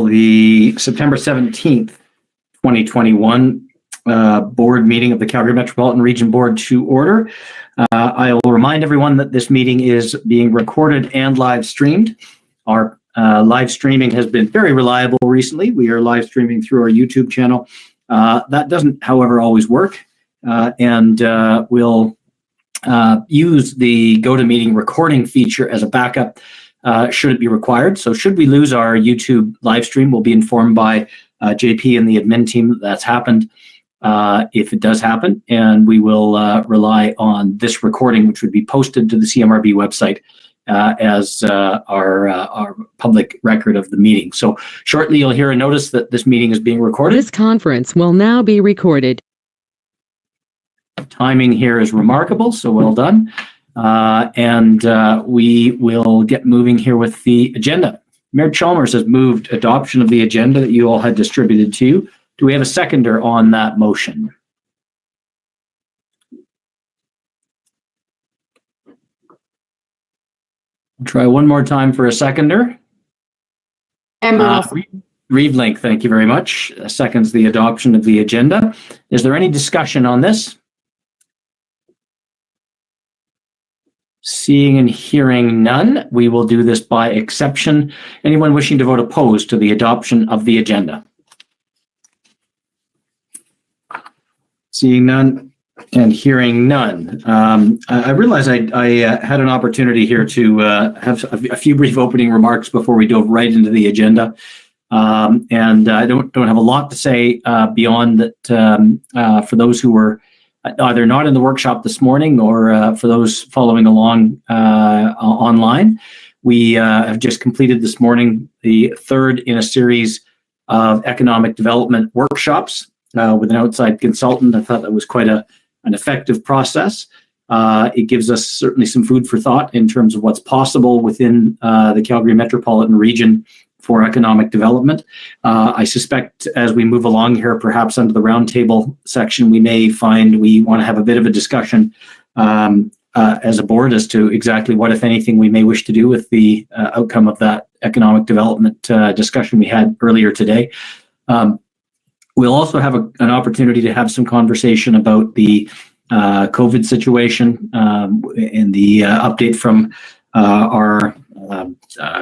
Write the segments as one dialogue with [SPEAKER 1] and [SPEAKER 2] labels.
[SPEAKER 1] the September 17th, 2021 board meeting of the Calgary Metropolitan Region Board to order. I will remind everyone that this meeting is being recorded and live streamed. Our live streaming has been very reliable recently. We are live streaming through our YouTube channel. That doesn't, however, always work, and we'll use the GoToMeeting recording feature as a backup should it be required. So should we lose our YouTube live stream, we'll be informed by JP and the admin team that that's happened if it does happen, and we will rely on this recording, which would be posted to the CMRB website as our public record of the meeting. So shortly you'll hear a notice that this meeting is being recorded.
[SPEAKER 2] This conference will now be recorded.
[SPEAKER 1] Timing here is remarkable, so well done. And we will get moving here with the agenda. Mayor Chalmers has moved adoption of the agenda that you all had distributed to you. Do we have a seconder on that motion? I'll try one more time for a seconder. Reeve Link, thank you very much. Seconds the adoption of the agenda. Is there any discussion on this? Seeing and hearing none, we will do this by exception. Anyone wishing to vote opposed to the adoption of the agenda? Seeing none and hearing none. I realize I had an opportunity here to have a few brief opening remarks before we dove right into the agenda. And I don't have a lot to say beyond that for those who were either not in the workshop this morning or for those following along online. We have just completed this morning the third in a series of economic development workshops with an outside consultant. I thought that was quite an effective process. It gives us certainly some food for thought in terms of what's possible within the Calgary Metropolitan Region for economic development. I suspect as we move along here, perhaps under the roundtable section, we may find we want to have a bit of a discussion as a board as to exactly what, if anything, we may wish to do with the outcome of that economic development discussion we had earlier today. We'll also have an opportunity to have some conversation about the COVID situation and the update from our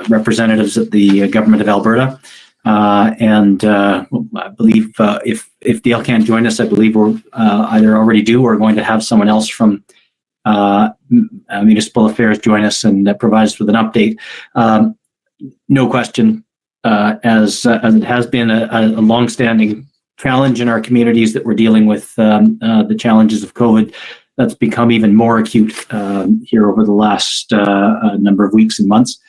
[SPEAKER 1] representatives at the Government of Alberta. And I believe if Dale can't join us, I believe we're either already do or going to have someone else from Municipal Affairs join us and provide us with an update. No question, as it has been a longstanding challenge in our communities that we're dealing with the challenges of COVID. That's become even more acute here over the last number of weeks and months.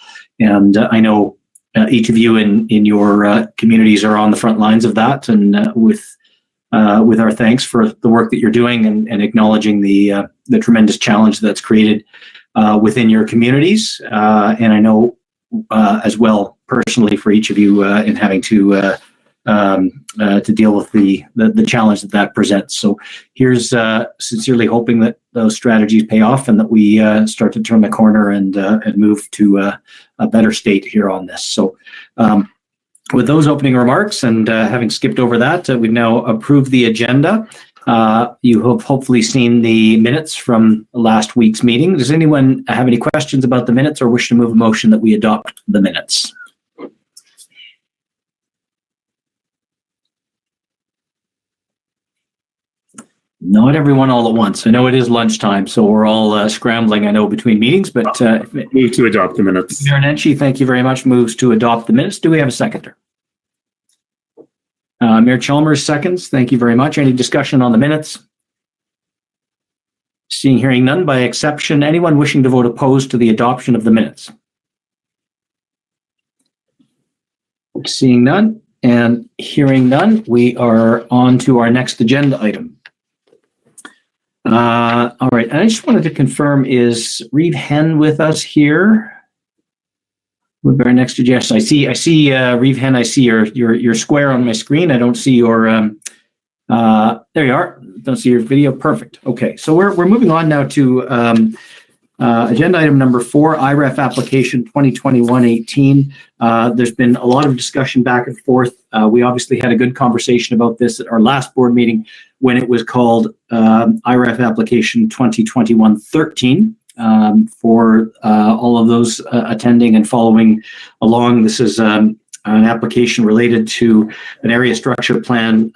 [SPEAKER 1] And I know each of you in your communities are on the front lines of that, and with our thanks for the work that you're doing and acknowledging the tremendous challenge that's created within your communities. And I know as well personally for each of you in having to deal with the challenge that presents. So here's sincerely hoping that those strategies pay off and that we start to turn the corner and move to a better state here on this. So with those opening remarks and having skipped over that, we've now approved the agenda. You have hopefully seen the minutes from last week's meeting. Does anyone have any questions about the minutes or wish to move a motion that we adopt the minutes? Not everyone all at once. I know it is lunchtime, so we're all scrambling, I know, between meetings, but...
[SPEAKER 3] Move to adopt the minutes.
[SPEAKER 1] Mayor Nenshi, thank you very much. Moves to adopt the minutes. Do we have a seconder? Mayor Chalmers seconds. Thank you very much. Any discussion on the minutes? Seeing, hearing none, by exception, anyone wishing to vote opposed to the adoption of the minutes? Seeing none and hearing none, we are on to our next agenda item. All right, and I just wanted to confirm, is Reeve Hen with us here? With our next yes, I see Reeve Hen. I see your square on my screen. I don't see your there you are. Don't see your video. Perfect. Okay, so we're moving on now to Agenda item number 4, IREF application 2021-18. There's been a lot of discussion back and forth. We obviously had a good conversation about this at our last board meeting when it was called IREF application 2021-13. For all of those attending and following along, this is an application related to an area structure plan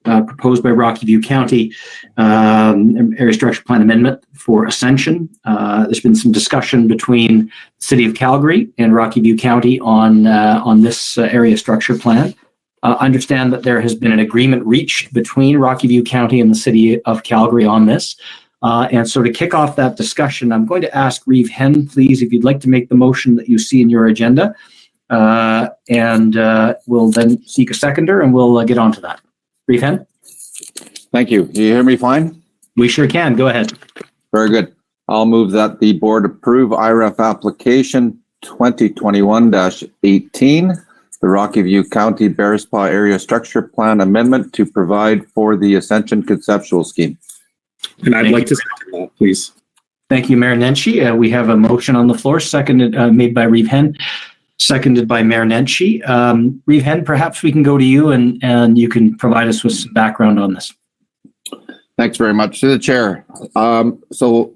[SPEAKER 1] proposed by Rocky View County, area structure plan amendment for Ascension. There's been some discussion between the City of Calgary and Rocky View County on this area structure plan. Understand that there has been an agreement reached between Rocky View County and the City of Calgary on this. And so to kick off that discussion, I'm going to ask Reeve Henn, please, if you'd like to make the motion that you see in your agenda, and we'll then seek a seconder and we'll get on to that. Reeve Henn?
[SPEAKER 4] Thank you. Do you hear me fine?
[SPEAKER 1] We sure can. Go ahead.
[SPEAKER 4] Very good. I'll move that the board approve IREF application 2021-18, the Rocky View County Bearspaw Area Structure Plan Amendment to provide for the Ascension Conceptual Scheme.
[SPEAKER 3] And I'd like to second that, please.
[SPEAKER 1] Thank you, Mayor Nenshi. We have a motion on the floor, seconded, made by Reeve Henn, seconded by Mayor Nenshi. Reeve Henn, perhaps we can go to you and you can provide us with some background on this.
[SPEAKER 4] Thanks very much to the chair. So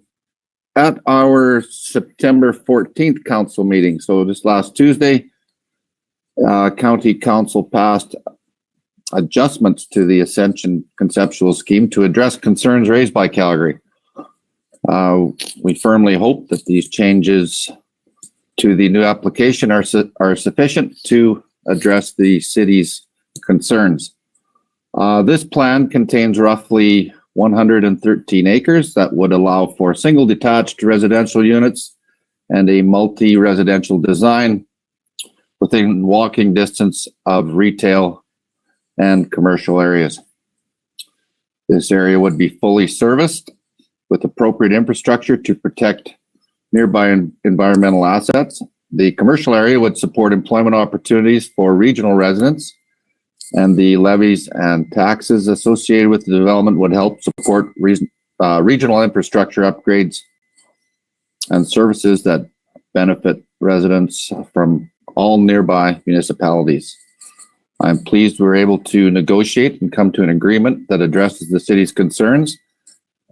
[SPEAKER 4] at our September 14th council meeting, so this last Tuesday, County Council passed adjustments to the Ascension Conceptual Scheme to address concerns raised by Calgary. We firmly hope that these changes to the new application are sufficient to address the city's concerns. This plan contains roughly 113 acres that would allow for single detached residential units and a multi-residential design within walking distance of retail and commercial areas. This area would be fully serviced with appropriate infrastructure to protect nearby environmental assets. The commercial area would support employment opportunities for regional residents, and the levies and taxes associated with the development would help support regional infrastructure upgrades and services that benefit residents from all nearby municipalities. I'm pleased we're able to negotiate and come to an agreement that addresses the city's concerns,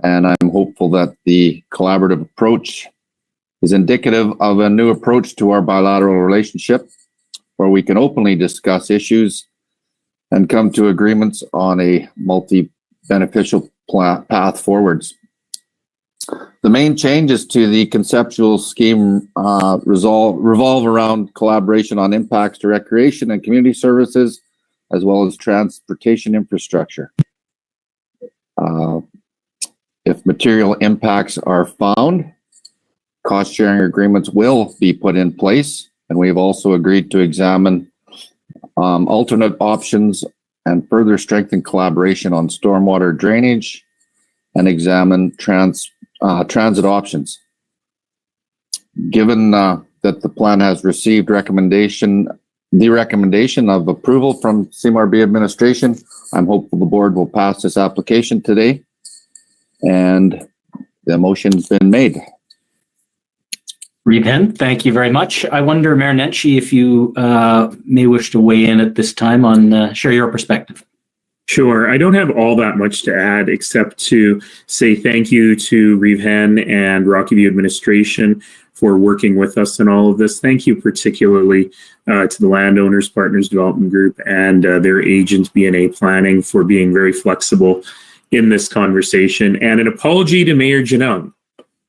[SPEAKER 4] and I'm hopeful that the collaborative approach is indicative of a new approach to our bilateral relationship where we can openly discuss issues and come to agreements on a multi-beneficial path forwards. The main changes to the conceptual scheme revolve around collaboration on impacts to recreation and community services, as well as transportation infrastructure. If material impacts are found, cost sharing agreements will be put in place, and we've also agreed to examine alternate options and further strengthen collaboration on stormwater drainage and examine transit options. Given that the plan has received the recommendation of approval from CMRB administration, I'm hopeful the board will pass this application today, and the motion's been made.
[SPEAKER 1] Reeve Henn, thank you very much. I wonder, Mayor Nenshi, if you may wish to weigh in at this time on share your perspective.
[SPEAKER 3] Sure. I don't have all that much to add except to say thank you to Reeve Henn and Rocky View administration for working with us in all of this. Thank you particularly to the Landowners Partners Development Group and their agent, B&A Planning, for being very flexible in this conversation. And an apology to Mayor Janung,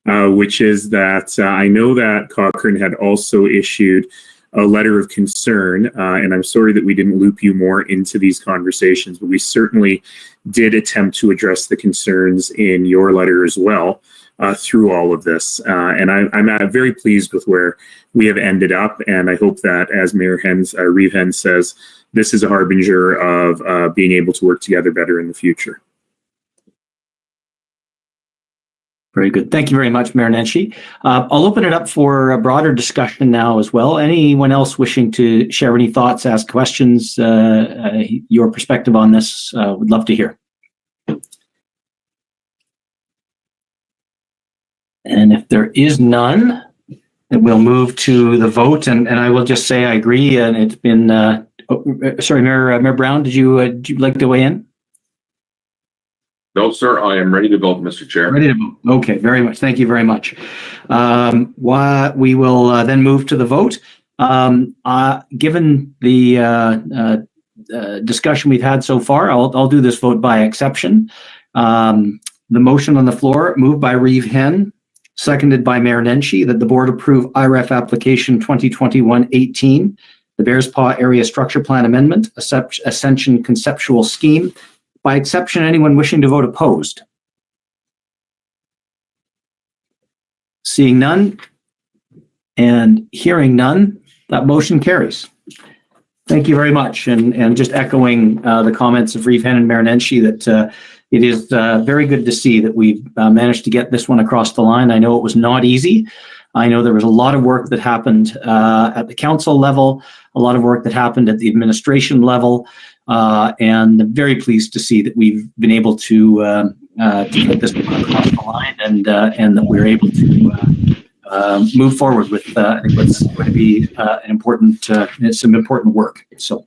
[SPEAKER 3] which is that I know that Cochrane had also issued a letter of concern, and I'm sorry that we didn't loop you more into these conversations, but we certainly did attempt to address the concerns in your letter as well through all of this. And I'm very pleased with where we have ended up, and I hope that, as Mayor Reeve Henn says, this is a harbinger of being able to work together better in the future.
[SPEAKER 1] Very good. Thank you very much, Mayor Nenshi. I'll open it up for a broader discussion now as well. Anyone else wishing to share any thoughts, ask questions, your perspective on this, would love to hear. And if there is none, then we'll move to the vote. And I will just say I agree. And it's been, sorry, Mayor Brown, would you like to weigh in?
[SPEAKER 5] No, sir. I am ready to vote, Mr. Chair.
[SPEAKER 1] Ready to vote. Okay, very much. Thank you very much. We will then move to the vote. Given the discussion we've had so far, I'll do this vote by exception. The motion on the floor, moved by Reeve Henn, seconded by Mayor Nenshi, that the board approve IREF application 2021-18, the Bears Paw Area Structure Plan Amendment, Ascension Conceptual Scheme. By exception, anyone wishing to vote opposed? Seeing none and hearing none, that motion carries. Thank you very much. And just echoing the comments of Reeve Henn and Mayor Nenshi, that it is very good to see that we've managed to get this one across the line. I know it was not easy. I know there was a lot of work that happened at the council level, a lot of work that happened at the administration level, and I'm very pleased to see that we've been able to get this one across the line, and that we're able to move forward with I think what's going to be some important work. So,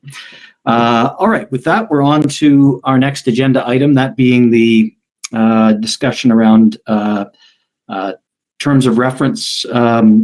[SPEAKER 1] all right, with that, we're on to our next agenda item, that being the discussion around terms of reference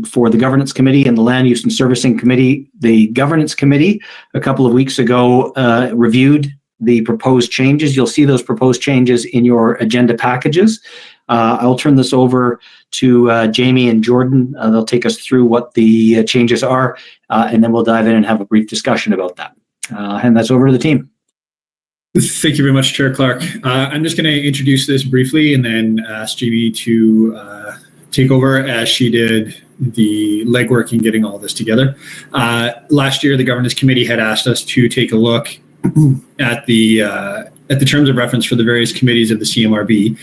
[SPEAKER 1] for the Governance Committee and the Land Use and Servicing Committee. The Governance Committee, a couple of weeks ago, reviewed the proposed changes. You'll see those proposed changes in your agenda packages. I'll turn this over to Jamie and Jordan. They'll take us through what the changes are, and then we'll dive in and have a brief discussion about that. Hand that over to the team.
[SPEAKER 6] Thank you very much, Chair Clark. I'm just going to introduce this briefly and then ask Jamie to take over, as she did the legwork in getting all this together. Last year, the Governance Committee had asked us to take a look at the terms of reference for the various committees of the CMRB,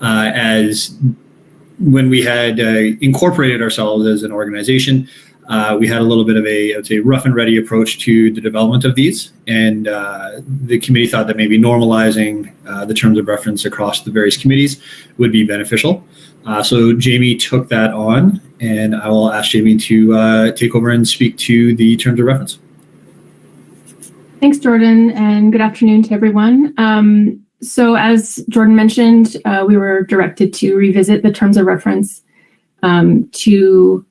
[SPEAKER 6] as when we had incorporated ourselves as an organization, we had a little bit of a, I would say, rough and ready approach to the development of these, and the committee thought that maybe normalizing the terms of reference across the various committees would be beneficial. So Jamie took that on, and I will ask Jamie to take over and speak to the terms of reference.
[SPEAKER 7] Thanks, Jordan, and good afternoon to everyone. So as Jordan mentioned, we were directed to revisit the terms of reference to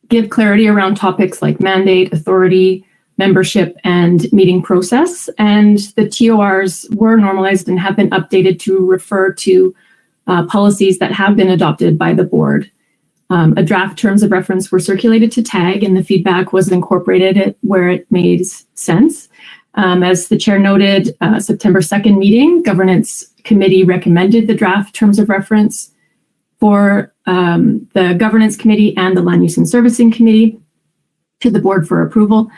[SPEAKER 7] give clarity around topics like mandate, authority, membership, and meeting process. And the TORs were normalized and have been updated to refer to policies that have been adopted by the board. A draft terms of reference were circulated to TAG, and the feedback was incorporated where it made sense. As the chair noted, September 2nd meeting, Governance Committee recommended the draft terms of reference for the Governance Committee and the Land Use and Servicing Committee to the board for approval.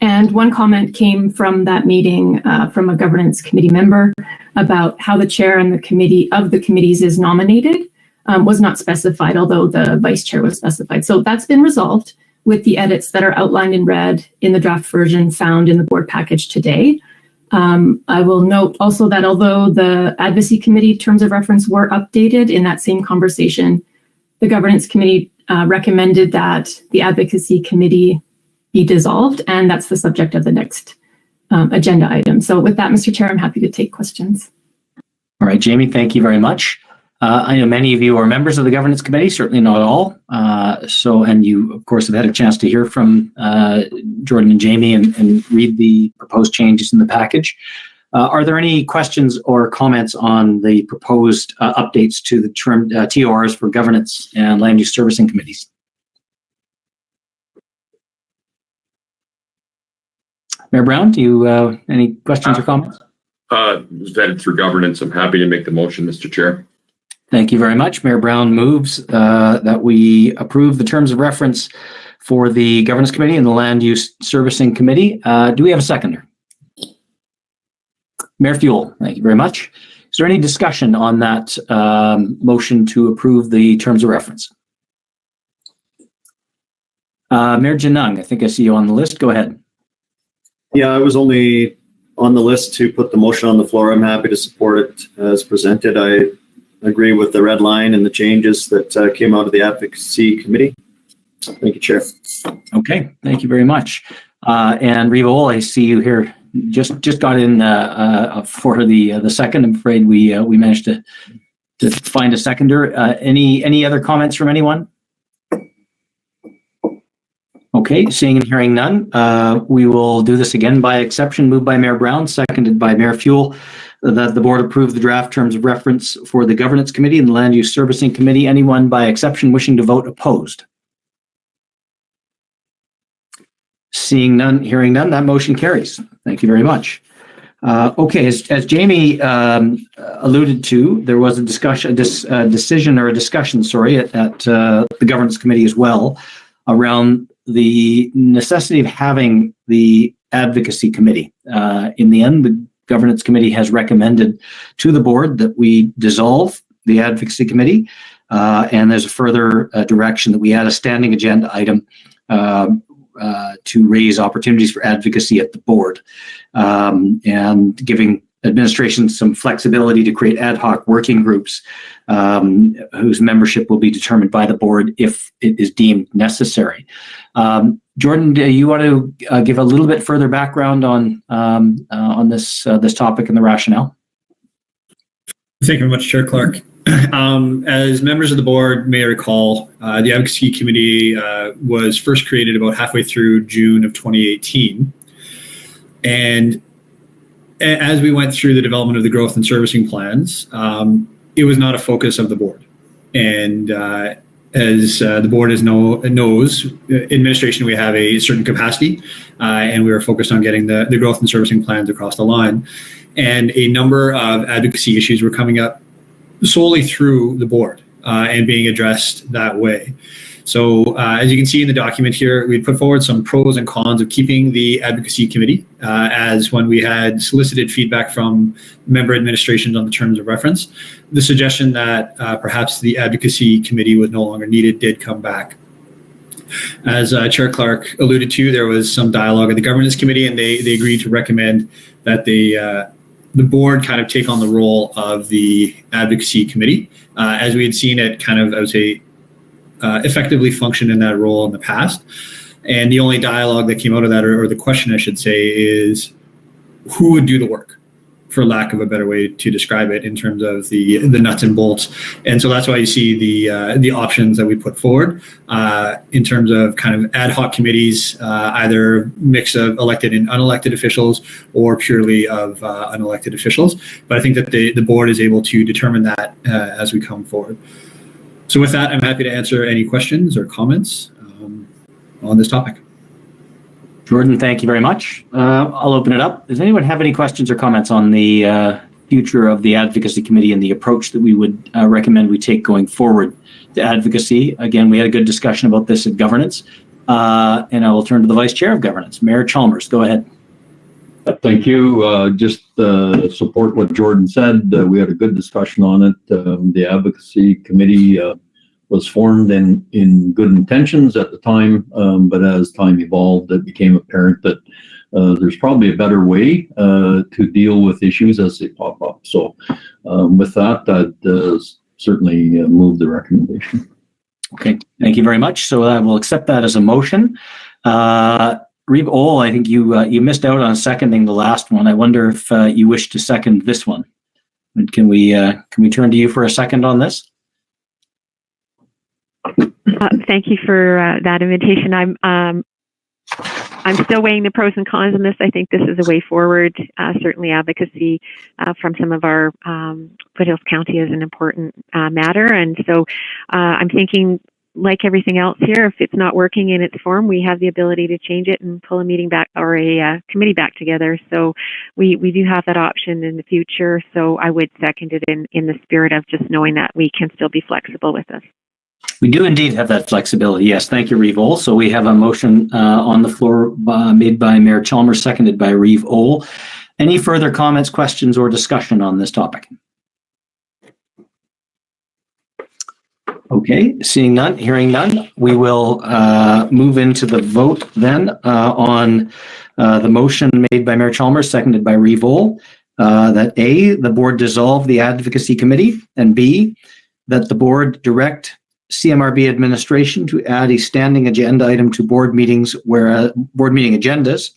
[SPEAKER 7] And one comment came from that meeting from a Governance Committee member about how the chair and the committee of the committees is nominated was not specified, although the vice chair was specified. So that's been resolved with the edits that are outlined in red in the draft version found in the board package today. I will note also that although the Advocacy Committee terms of reference were updated in that same conversation, the Governance Committee recommended that the Advocacy Committee be dissolved, and that's the subject of the next agenda item. So with that, Mr. Chair, I'm happy to take questions.
[SPEAKER 1] All right, Jamie, thank you very much. I know many of you are members of the Governance Committee, certainly not all. And you, of course, have had a chance to hear from Jordan and Jamie and read the proposed changes in the package. Are there any questions or comments on the proposed updates to the term TORs for governance and land use servicing committees? Mayor Brown, do you any questions or comments?
[SPEAKER 5] Vetted through governance. I'm happy to make the motion, Mr. Chair.
[SPEAKER 1] Thank you very much. Mayor Brown moves that we approve the terms of reference for the Governance Committee and the Land Use Servicing Committee. Do we have a seconder? Mayor Fuel, thank you very much. Is there any discussion on that motion to approve the terms of reference? Mayor Janung, I think I see you on the list. Go ahead.
[SPEAKER 8] Yeah, I was only on the list to put the motion on the floor. I'm happy to support it as presented. I agree with the red line and the changes that came out of the advocacy committee. Thank you, Chair.
[SPEAKER 1] Okay, thank you very much. And Reva, I see you here. Just got in for the second. I'm afraid we managed to find a seconder. Any other comments from anyone? Okay, seeing and hearing none, we will do this again by exception. Moved by Mayor Brown, seconded by Mayor Fuel, that the board approve the draft terms of reference for the Governance Committee and the Land Use Servicing Committee. Anyone by exception wishing to vote opposed? Seeing none, hearing none, that motion carries. Thank you very much. Okay, as Jamie alluded to, there was a discussion, decision at the Governance Committee as well around the necessity of having the Advocacy Committee. In the end, the Governance Committee has recommended to the board that we dissolve the Advocacy Committee, and there's a further direction that we add a standing agenda item to raise opportunities for advocacy at the board, and giving administration some flexibility to create ad hoc working groups whose membership will be determined by the board if it is deemed necessary. Jordan, do you want to give a little bit further background on this topic and the rationale?
[SPEAKER 6] Thank you very much, Chair Clark. As members of the board may recall, the Advocacy Committee was first created about halfway through June of 2018. And as we went through the development of the growth and servicing plans, it was not a focus of the board. And as the board knows, administration, we have a certain capacity, and we were focused on getting the growth and servicing plans across the line. And a number of advocacy issues were coming up solely through the board and being addressed that way. So as you can see in the document here, we put forward some pros and cons of keeping the Advocacy Committee, as when we had solicited feedback from member administrations on the terms of reference, the suggestion that perhaps the Advocacy Committee was no longer needed did come back. As Chair Clark alluded to, there was some dialogue at the Governance Committee, and they agreed to recommend that the board kind of take on the role of the Advocacy Committee, as we had seen it kind of, I would say, effectively function in that role in the past. And the only dialogue that came out of that, or the question I should say, is who would do the work, for lack of a better way to describe it, in terms of the nuts and bolts. And so that's why you see the options that we put forward in terms of kind of ad hoc committees, either mix of elected and unelected officials or purely of unelected officials. But I think that the board is able to determine that as we come forward. So with that, I'm happy to answer any questions or comments on this topic.
[SPEAKER 1] Jordan, thank you very much. I'll open it up. Does anyone have any questions or comments on the future of the Advocacy Committee and the approach that we would recommend we take going forward to advocacy? Again, we had a good discussion about this at Governance, and I will turn to the Vice Chair of Governance, Mayor Chalmers. Go ahead.
[SPEAKER 9] Thank you. Just support what Jordan said. We had a good discussion on it. The Advocacy Committee was formed in good intentions at the time, but as time evolved, it became apparent that there's probably a better way to deal with issues as they pop up. So with that, I'd certainly move the recommendation.
[SPEAKER 1] Okay, thank you very much. So I will accept that as a motion. Reeve Ole, I think you missed out on seconding the last one. I wonder if you wish to second this one. And can we turn to you for a second on this?
[SPEAKER 10] Thank you for that invitation. I'm still weighing the pros and cons on this. I think this is a way forward. Certainly, advocacy from some of our Foothills County is an important matter, and so I'm thinking, like everything else here, if it's not working in its form, we have the ability to change it and pull a meeting back or a committee back together. So we do have that option in the future. So I would second it in the spirit of just knowing that we can still be flexible with this.
[SPEAKER 1] We do indeed have that flexibility. Yes, thank you, Reeve Ole. So we have a motion on the floor made by Mayor Chalmers, seconded by Reeve Ole. Any further comments, questions, or discussion on this topic? Okay, seeing none, hearing none, we will move into the vote then on the motion made by Mayor Chalmers, seconded by Reeve Ole. that A, the board dissolve the advocacy committee, and B, that the board direct CMRB administration to add a standing agenda item to board meeting agendas,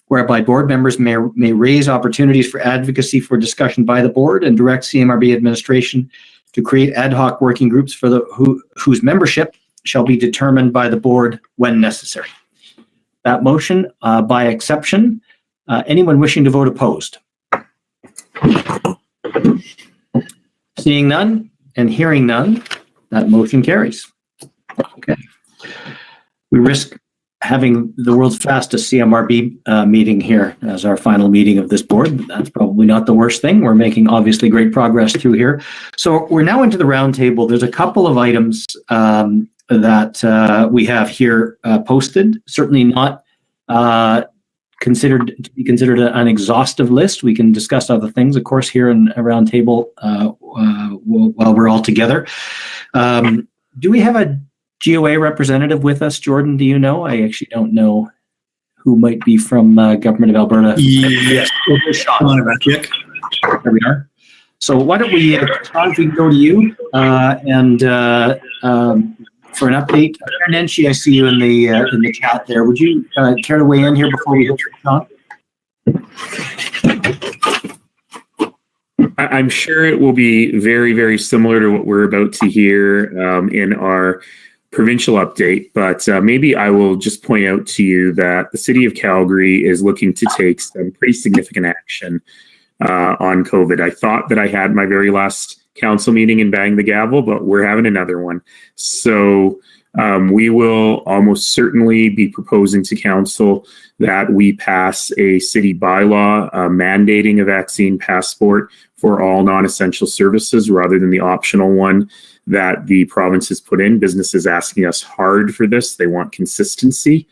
[SPEAKER 1] whereby board members may raise opportunities for advocacy for discussion by the board, and direct CMRB administration to create ad hoc working groups for whose membership shall be determined by the board when necessary. That motion, by exception, anyone wishing to vote opposed? Seeing none and hearing none, that motion carries. Okay. We risk having the world's fastest CMRB meeting here as our final meeting of this board. That's probably not the worst thing. We're making obviously great progress through here. So we're now into the roundtable. There's a couple of items that we have here posted. Certainly not considered an exhaustive list. We can discuss other things, of course, here in a roundtable while we're all together. Do we have a GOA representative with us, Jordan? Do you know? I actually don't know who might be from Government of Alberta.
[SPEAKER 6] Yes, Sean Evakic.
[SPEAKER 1] There we are. So why don't we, Sean, if we can go to you and for an update. Nancy, I see you in the chat there. Would you care to weigh in here before we hit Sean?
[SPEAKER 3] I'm sure it will be very, very similar to what we're about to hear in our provincial update, but maybe I will just point out to you that the City of Calgary is looking to take some pretty significant action on COVID. I thought that I had my very last council meeting and banged the gavel, but we're having another one. So we will almost certainly be proposing to council that we pass a city bylaw mandating a vaccine passport for all non-essential services rather than the optional one that the province has put in. Business is asking us hard for this. They want consistency.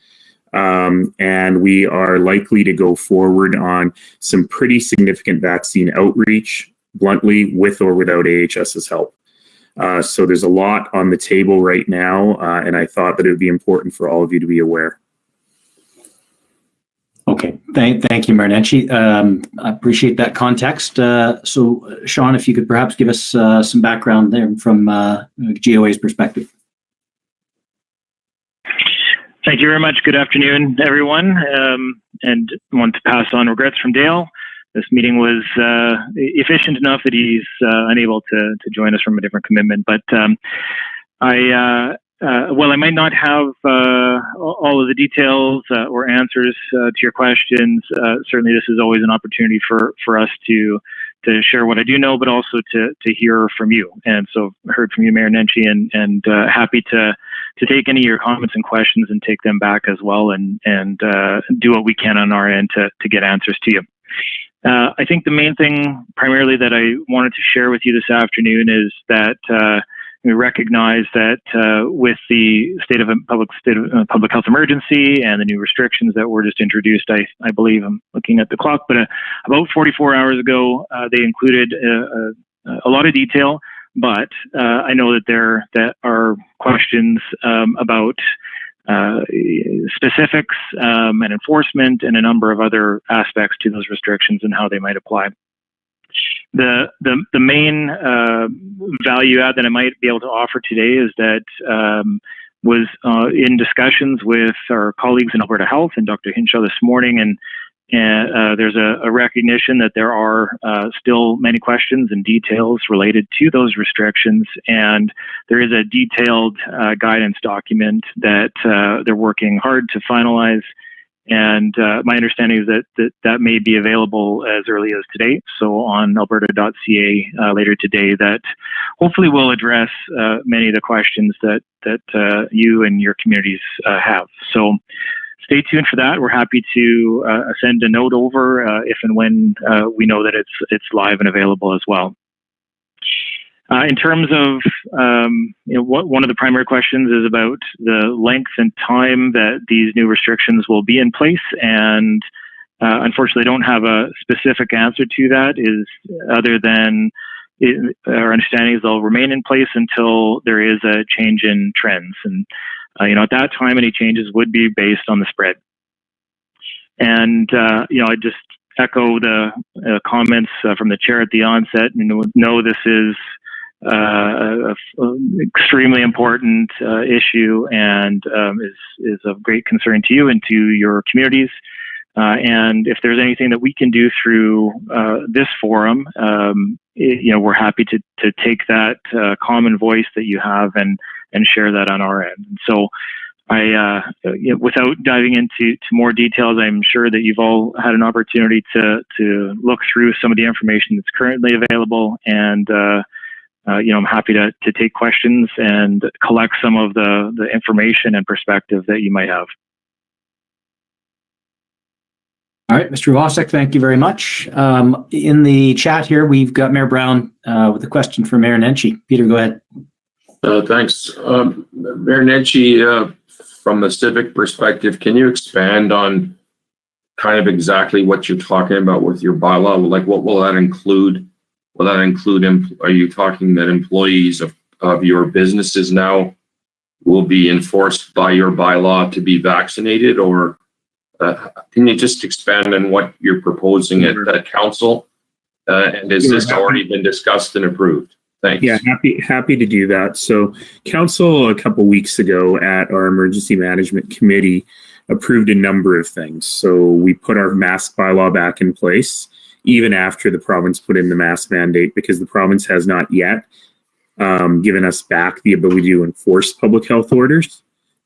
[SPEAKER 3] And we are likely to go forward on some pretty significant vaccine outreach, bluntly, with or without AHS's help. So there's a lot on the table right now, and I thought that it would be important for all of you to be aware.
[SPEAKER 1] Okay, thank you, Marinenci. I appreciate that context. So, Sean, if you could perhaps give us some background there from GOA's perspective.
[SPEAKER 11] Thank you very much. Good afternoon, everyone. And I want to pass on regrets from Dale. This meeting was efficient enough that he's unable to join us from a different commitment. But while I might not have all of the details or answers to your questions, certainly this is always an opportunity for us to share what I do know, but also to hear from you. And so I heard from you, Mayor Nenshi, and happy to take any of your comments and questions and take them back as well, and do what we can on our end to get answers to you. I think the main thing primarily that I wanted to share with you this afternoon is that we recognize that with the state of public health emergency and the new restrictions that were just introduced, I believe, I'm looking at the clock, but about 44 hours ago, they included a lot of detail. But I know that there are questions about specifics and enforcement and a number of other aspects to those restrictions and how they might apply. The main value add that I might be able to offer today is that was in discussions with our colleagues in Alberta Health and Dr. Hinshaw this morning, and there's a recognition that there are still many questions and details related to those restrictions, and there is a detailed guidance document that they're working hard to finalize. And my understanding is that may be available as early as today, so on alberta.ca later today, that hopefully will address many of the questions that you and your communities have. So stay tuned for that. We're happy to send a note over if and when we know that it's live and available as well. In terms of one of the primary questions is about the length and time that these new restrictions will be in place, and unfortunately, I don't have a specific answer to that. Is other than our understanding is they'll remain in place until there is a change in trends, and at that time, any changes would be based on the spread. And I just echo the comments from the chair at the onset, and know this is an extremely important issue and is of great concern to you and to your communities. And if there's anything that we can do through this forum, we're happy to take that common voice that you have and share that on our end. And so without diving into more details, I'm sure that you've all had an opportunity to look through some of the information that's currently available, and I'm happy to take questions and collect some of the information and perspective that you might have.
[SPEAKER 1] All right, Mr. Wasek, thank you very much. In the chat here, we've got Mayor Brown with a question for Mayor Nenshi. Peter, go ahead.
[SPEAKER 5] Thanks. Mayor Nenshi, from the civic perspective, can you expand on kind of exactly what you're talking about with your bylaw? Like, what will that include? Will that include, are you talking that employees of your businesses now will be enforced by your bylaw to be vaccinated, or can you just expand on what you're proposing at council? And has this already been discussed and approved? Thanks.
[SPEAKER 3] Yeah, happy to do that. So council a couple weeks ago at our emergency management committee approved a number of things. So we put our mask bylaw back in place, even after the province put in the mask mandate, because the province has not yet given us back the ability to enforce public health orders.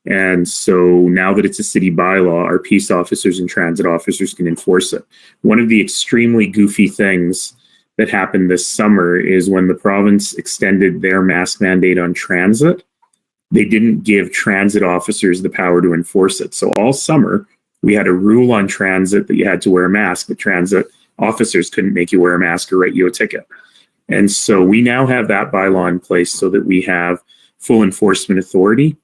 [SPEAKER 3] And so now that it's a city bylaw, our peace officers and transit officers can enforce it. One of the extremely goofy things that happened this summer is when the province extended their mask mandate on transit, they didn't give transit officers the power to enforce it. So all summer, we had a rule on transit that you had to wear a mask, but transit officers couldn't make you wear a mask or write you a ticket. And so we now have that bylaw in place so that we have full enforcement authority.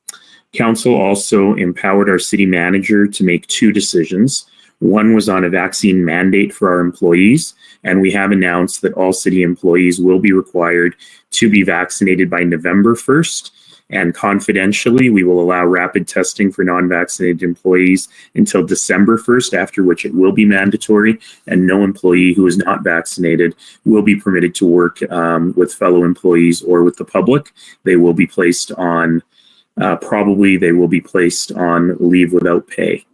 [SPEAKER 3] Council also empowered our city manager to make two decisions. One was on a vaccine mandate for our employees, and we have announced that all city employees will be required to be vaccinated by November 1st. And confidentially, we will allow rapid testing for non-vaccinated employees until December 1st, after which it will be mandatory, and no employee who is not vaccinated will be permitted to work with fellow employees or with the public. They will be placed on leave without pay.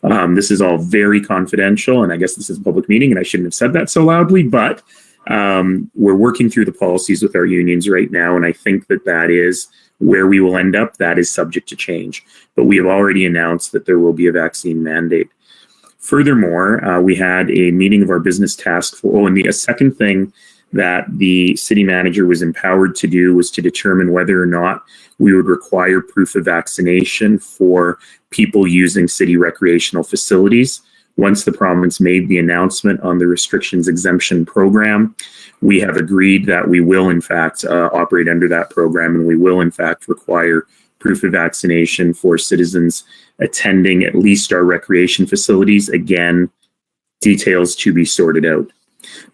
[SPEAKER 3] This is all very confidential, and I guess this is a public meeting, and I shouldn't have said that so loudly, but we're working through the policies with our unions right now, and I think that is where we will end up. That is subject to change, but we have already announced that there will be a vaccine mandate. Furthermore, we had a meeting of our business task force, and the second thing that the city manager was empowered to do was to determine whether or not we would require proof of vaccination for people using city recreational facilities. Once the province made the announcement on the restrictions exemption program, we have agreed that we will in fact operate under that program, and we will in fact require proof of vaccination for citizens attending at least our recreation facilities. Again, details to be sorted out.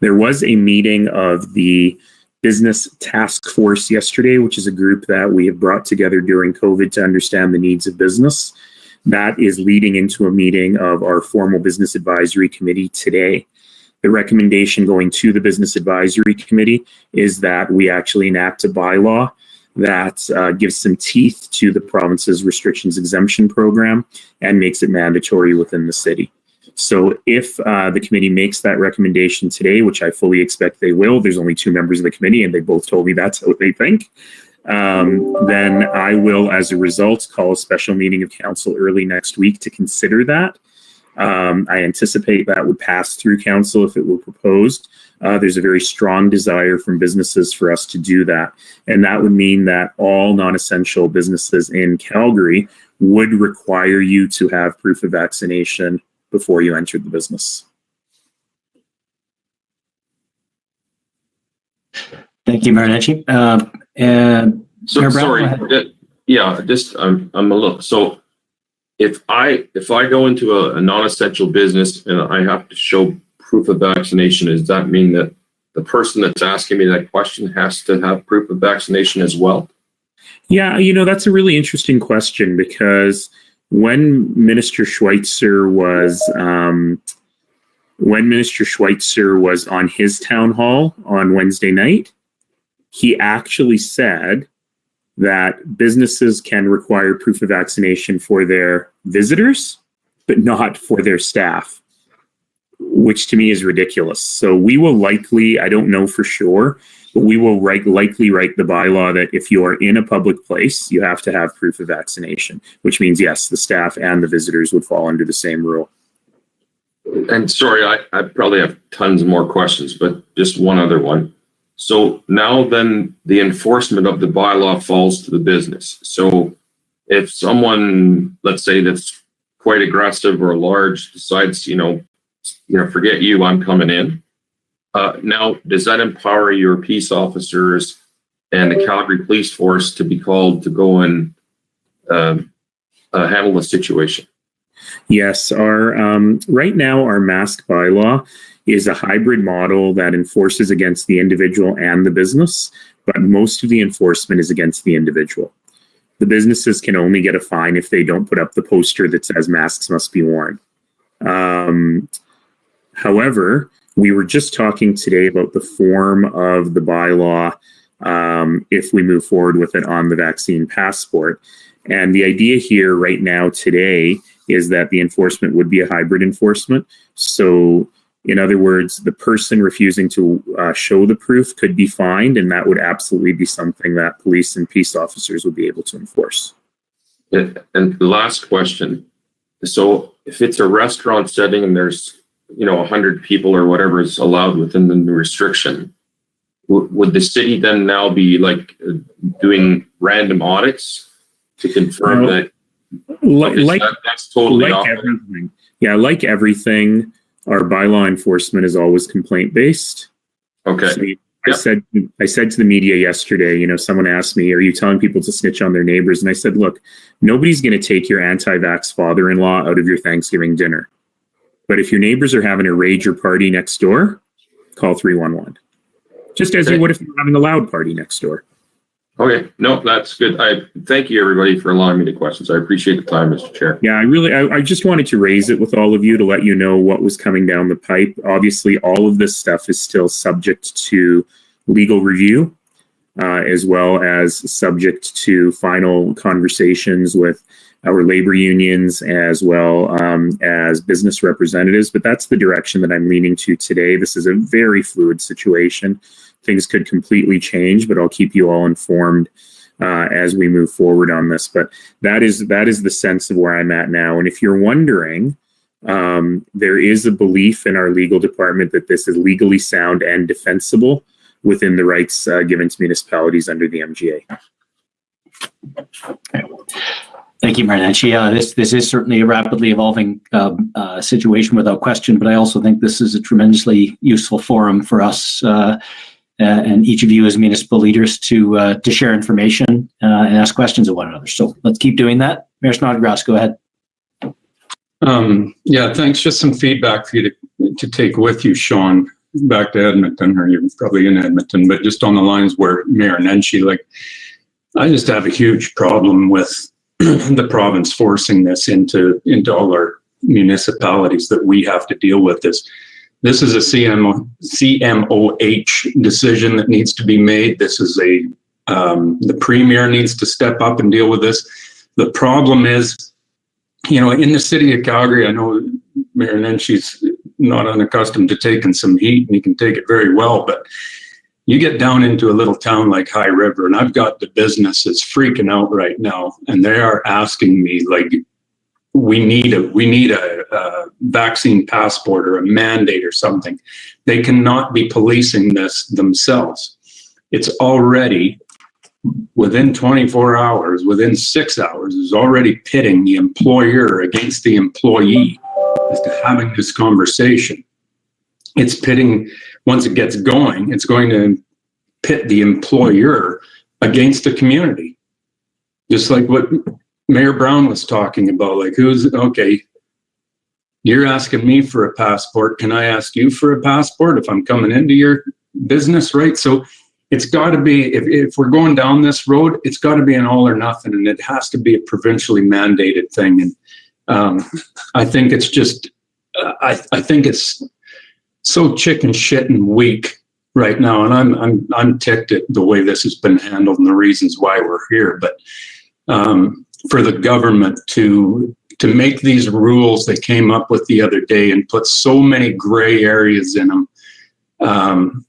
[SPEAKER 3] There was a meeting of the Business Task Force yesterday, which is a group that we have brought together during COVID to understand the needs of business. That is leading into a meeting of our formal Business Advisory Committee today. The recommendation going to the Business Advisory Committee is that we actually enact a bylaw that gives some teeth to the province's restrictions exemption program and makes it mandatory within the city. So if the committee makes that recommendation today, which I fully expect they will, there's only two members of the committee and they both told me that's what they think, then I will, as a result, call a special meeting of council early next week to consider that. I anticipate that would pass through council if it were proposed. There's a very strong desire from businesses for us to do that. And that would mean that all non-essential businesses in Calgary would require you to have proof of vaccination before you entered the business.
[SPEAKER 1] Thank you, Mayor Nenshi. And
[SPEAKER 5] so
[SPEAKER 1] Mayor Brown,
[SPEAKER 5] sorry, yeah, just I'm a little. So if I go into a non-essential business and I have to show proof of vaccination, does that mean that the person that's asking me that question has to have proof of vaccination as well?
[SPEAKER 3] Yeah, that's a really interesting question, because when Minister Schweitzer was when Minister Schweitzer was on his town hall on Wednesday night, he actually said that businesses can require proof of vaccination for their visitors, but not for their staff, which to me is ridiculous. So we will likely, I don't know for sure, but we will likely write the bylaw that if you are in a public place, you have to have proof of vaccination, which means, yes, the staff and the visitors would fall under the same rule.
[SPEAKER 5] And sorry, I probably have tons more questions, but just one other one. So now then the enforcement of the bylaw falls to the business. So if someone, let's say that's quite aggressive or large, decides, forget you, I'm coming in. Now, does that empower your peace officers and the Calgary Police Force to be called to go and handle the situation?
[SPEAKER 3] Yes, right now our mask bylaw is a hybrid model that enforces against the individual and the business, but most of the enforcement is against the individual. The businesses can only get a fine if they don't put up the poster that says masks must be worn. However, we were just talking today about the form of the bylaw if we move forward with it on the vaccine passport. And the idea here right now today is that the enforcement would be a hybrid enforcement. So in other words, the person refusing to show the proof could be fined, and that would absolutely be something that police and peace officers would be able to enforce.
[SPEAKER 5] And the last question. So if it's a restaurant setting and there's 100 people or whatever is allowed within the new restriction, would the city then now be like doing random audits to confirm that? That's totally off.
[SPEAKER 3] Everything. Yeah, like everything, our bylaw enforcement is always complaint based.
[SPEAKER 5] Okay.
[SPEAKER 3] So I said to the media yesterday, someone asked me, are you telling people to snitch on their neighbors? And I said, look, nobody's going to take your anti-vax father-in-law out of your Thanksgiving dinner. But if your neighbors are having a rage or party next door, call 311. Just as you would if you're having a loud party next door.
[SPEAKER 5] Okay, no, that's good. I thank you everybody for allowing me the questions. I appreciate the time, Mr. Chair.
[SPEAKER 3] Yeah, I just wanted to raise it with all of you to let you know what was coming down the pipe. Obviously, all of this stuff is still subject to legal review, as well as subject to final conversations with our labor unions as well as business representatives. But that's the direction that I'm leaning to today. This is a very fluid situation. Things could completely change, but I'll keep you all informed as we move forward on this. But that is the sense of where I'm at now. And if you're wondering, there is a belief in our legal department that this is legally sound and defensible within the rights given to municipalities under the MGA.
[SPEAKER 1] Thank you, Mayor Nenshi. This is certainly a rapidly evolving situation without question, but I also think this is a tremendously useful forum for us and each of you as municipal leaders to share information and ask questions of one another. So let's keep doing that. Mayor Snodgrass, go ahead.
[SPEAKER 12] Yeah, thanks. Just some feedback for you to take with you, Sean, back to Edmonton, or you're probably in Edmonton, but just on the lines where Mayor Nenshi, I just have a huge problem with the province forcing this into all our municipalities that we have to deal with this. This is a CMOH decision that needs to be made. This is the premier needs to step up and deal with this. The problem is, in the city of Calgary, I know Mayor Nenshi's not unaccustomed to taking some heat, and he can take it very well, but you get down into a little town like High River, and I've got the businesses freaking out right now, and they are asking me, we need a vaccine passport or a mandate or something. They cannot be policing this themselves. It's already within 24 hours, within 6 hours, is already pitting the employer against the employee as to having this conversation. It's pitting, once it gets going, it's going to pit the employer against the community. Just like what Mayor Brown was talking about, okay, you're asking me for a passport. Can I ask you for a passport if I'm coming into your business, right? So it's got to be, if we're going down this road, it's got to be an all or nothing, and it has to be a provincially mandated thing. And I think it's just, I think it's so chicken shit and weak right now, and I'm ticked at the way this has been handled and the reasons why we're here. But for the government to make these rules they came up with the other day and put so many gray areas in them,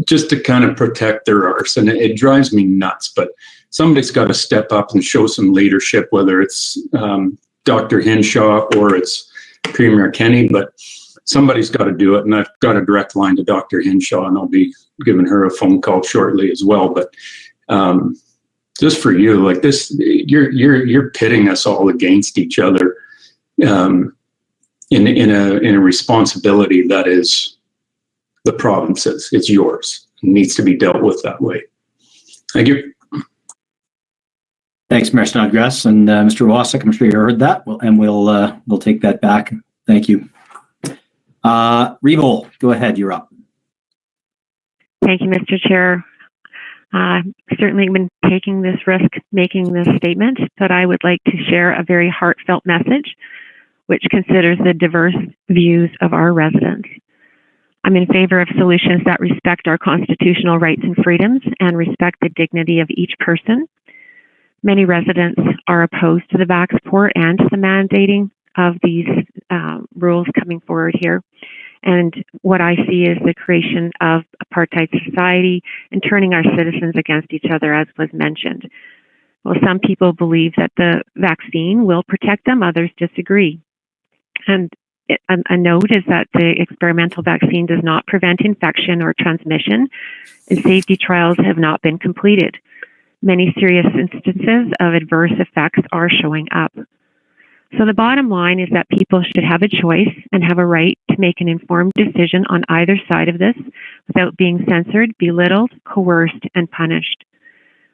[SPEAKER 12] just to kind of protect their arse, and it drives me nuts. But somebody's got to step up and show some leadership, whether it's Dr. Hinshaw or it's Premier Kenny, but somebody's got to do it. And I've got a direct line to Dr. Hinshaw, and I'll be giving her a phone call shortly as well. But just for you, like this, you're pitting us all against each other in a responsibility that is the province's. It's yours. It needs to be dealt with that way. Thank you.
[SPEAKER 1] Thanks, Mayor Snodgrass, and Mr. Wasik. I'm sure you heard that, and we'll take that back. Thank you. Revolt, go ahead. You're up.
[SPEAKER 10] Thank you, Mr. Chair. Certainly been taking this risk making this statement, but I would like to share a very heartfelt message which considers the diverse views of our residents. I'm in favor of solutions that respect our constitutional rights and freedoms and respect the dignity of each person. Many residents are opposed to the Vaxport and to the mandating of these rules coming forward here. And what I see is the creation of apartheid society and turning our citizens against each other, as was mentioned. Well, some people believe that the vaccine will protect them, others disagree. And a note is that the experimental vaccine does not prevent infection or transmission, and safety trials have not been completed. Many serious instances of adverse effects are showing up. So the bottom line is that people should have a choice and have a right to make an informed decision on either side of this without being censored, belittled, coerced, and punished.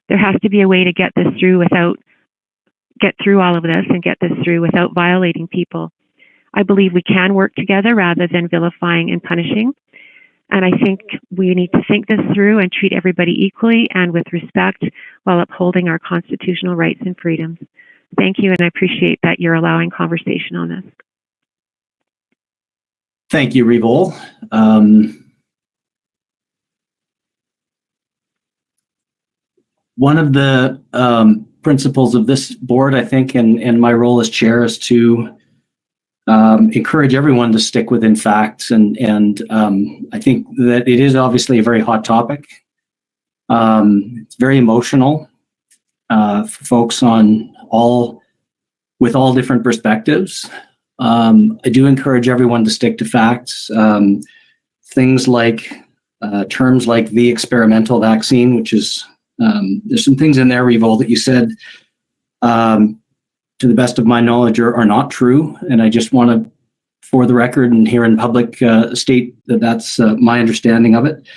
[SPEAKER 10] There has to be a way to get through all of this and get this through without violating people. I believe we can work together rather than vilifying and punishing. And I think we need to think this through and treat everybody equally and with respect while upholding our constitutional rights and freedoms. Thank you, and I appreciate that you're allowing conversation on this.
[SPEAKER 1] Thank you, Revol. One of the principles of this board, I think, and my role as chair is to encourage everyone to stick within facts. And I think that it is obviously a very hot topic. It's very emotional for folks with all different perspectives. I do encourage everyone to stick to facts. Things like terms like the experimental vaccine, which is there's some things in there, Revol, that you said, to the best of my knowledge, are not true. And I just want to, for the record and here in public, state that that's my understanding of it.